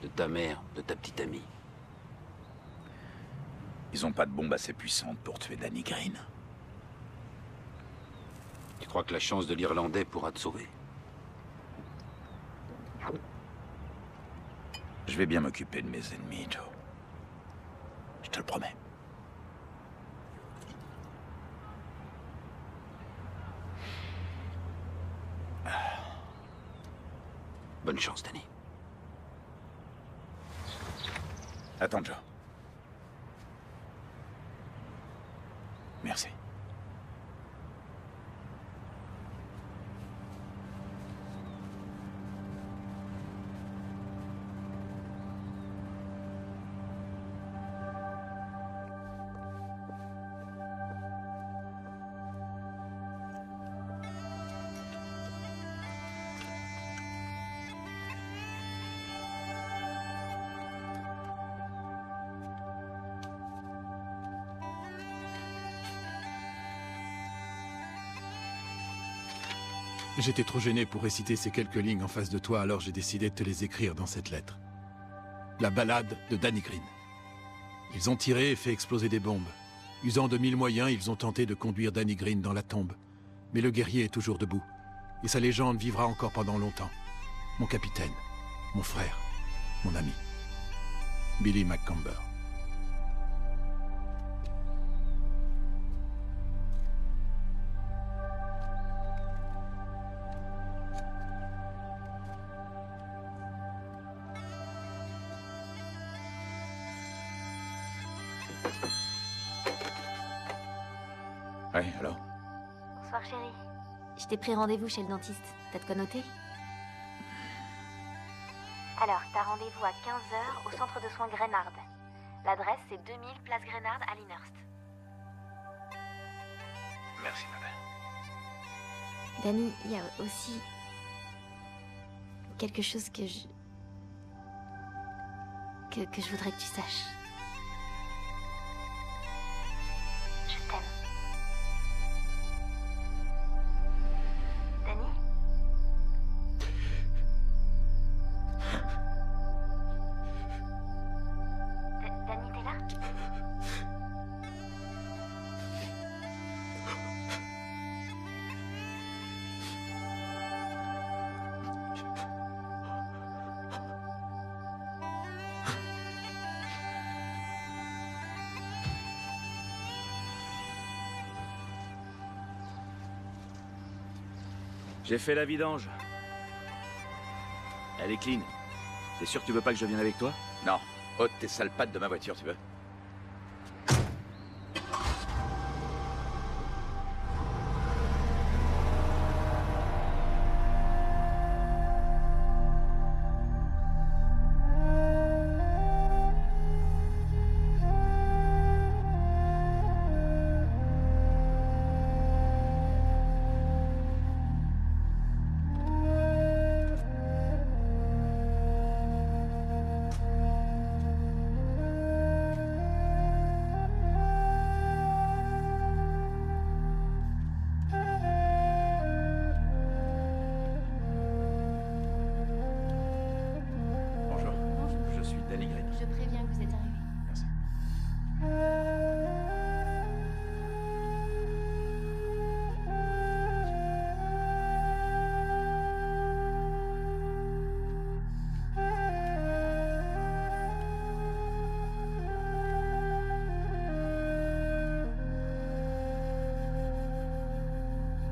de ta mère, de ta petite amie. Ils ont pas de bombe assez puissante pour tuer Danny Green. Tu crois que la chance de l'Irlandais pourra te sauver? Je vais bien m'occuper de mes ennemis, Joe. Je te le promets. Bonne chance, Danny. Attends, Joe. Merci. J'étais trop gêné pour réciter ces quelques lignes en face de toi, alors j'ai décidé de te les écrire dans cette lettre. La ballade de Danny Green. Ils ont tiré et fait exploser des bombes. Usant de 1000 moyens, ils ont tenté de conduire Danny Green dans la tombe. Mais le guerrier est toujours debout. Et sa légende vivra encore pendant longtemps. Mon capitaine, mon frère, mon ami. Billy McCamber. Ouais, alors? Bonsoir chérie. Je t'ai pris rendez-vous chez le dentiste. T'as de quoi noter? Alors, t'as rendez-vous à 15h au centre de soins Grenard. L'adresse, c'est 2000 place Grenard à Lyndhurst. Merci, ma belle. Danny, il y a aussi quelque chose que je voudrais que tu saches. Je t'aime. Danny? Danny, J'ai fait la vidange. Elle est clean. T'es sûr que tu veux pas que je vienne avec toi? Non. Ôte tes sales pattes de ma voiture, tu veux? Je préviens que vous êtes arrivé. Merci.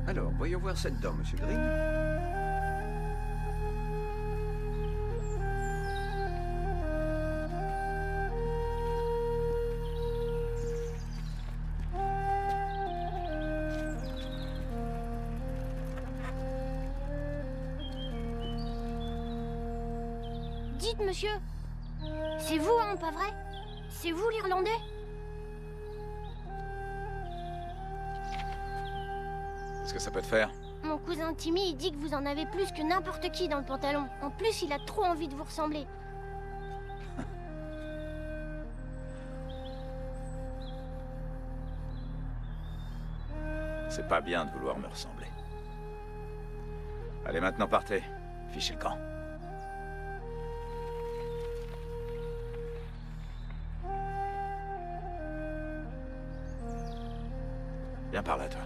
Alors, voyons voir cette dent, Monsieur Green. Dites, monsieur, c'est vous, hein, pas vrai? C'est vous, l'Irlandais? Qu'est-ce que ça peut te faire? Mon cousin Timmy, il dit que vous en avez plus que n'importe qui dans le pantalon. En plus, il a trop envie de vous ressembler. C'est pas bien de vouloir me ressembler. Allez, maintenant partez. Fichez le camp. Viens par là, toi.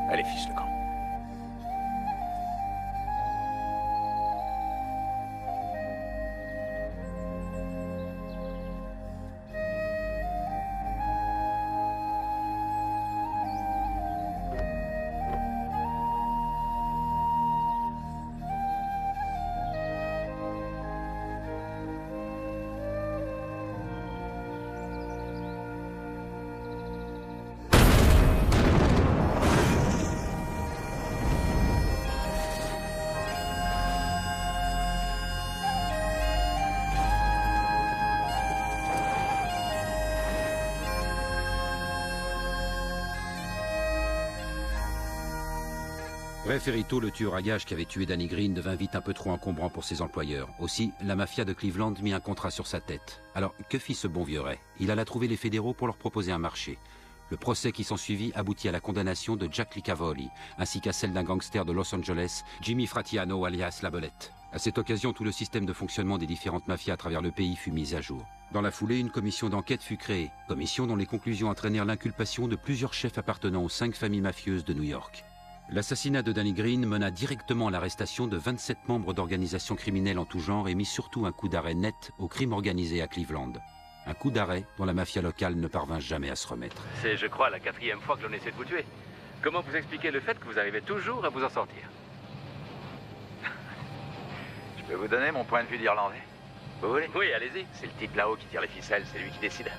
Allez, fiche le camp. Ray Ferrito, le tueur à gages qui avait tué Danny Green, devint vite un peu trop encombrant pour ses employeurs. Aussi, la mafia de Cleveland mit un contrat sur sa tête. Alors, que fit ce bon vieux Ray? Il alla trouver les fédéraux pour leur proposer un marché. Le procès qui s'ensuivit aboutit à la condamnation de Jack Licavoli, ainsi qu'à celle d'un gangster de Los Angeles, Jimmy Fratiano alias La Belette. À cette occasion, tout le système de fonctionnement des différentes mafias à travers le pays fut mis à jour. Dans la foulée, une commission d'enquête fut créée, commission dont les conclusions entraînèrent l'inculpation de plusieurs chefs appartenant aux 5 familles mafieuses de New York. L'assassinat de Danny Green mena directement à l'arrestation de 27 membres d'organisations criminelles en tout genre et mit surtout un coup d'arrêt net au crime organisé à Cleveland. Un coup d'arrêt dont la mafia locale ne parvint jamais à se remettre. C'est, je crois, la 4e fois que l'on essaie de vous tuer. Comment vous expliquez le fait que vous arrivez toujours à vous en sortir? Je peux vous donner mon point de vue d'Irlandais? Vous voulez? Oui, allez-y. C'est le type là-haut qui tire les ficelles, c'est lui qui décide.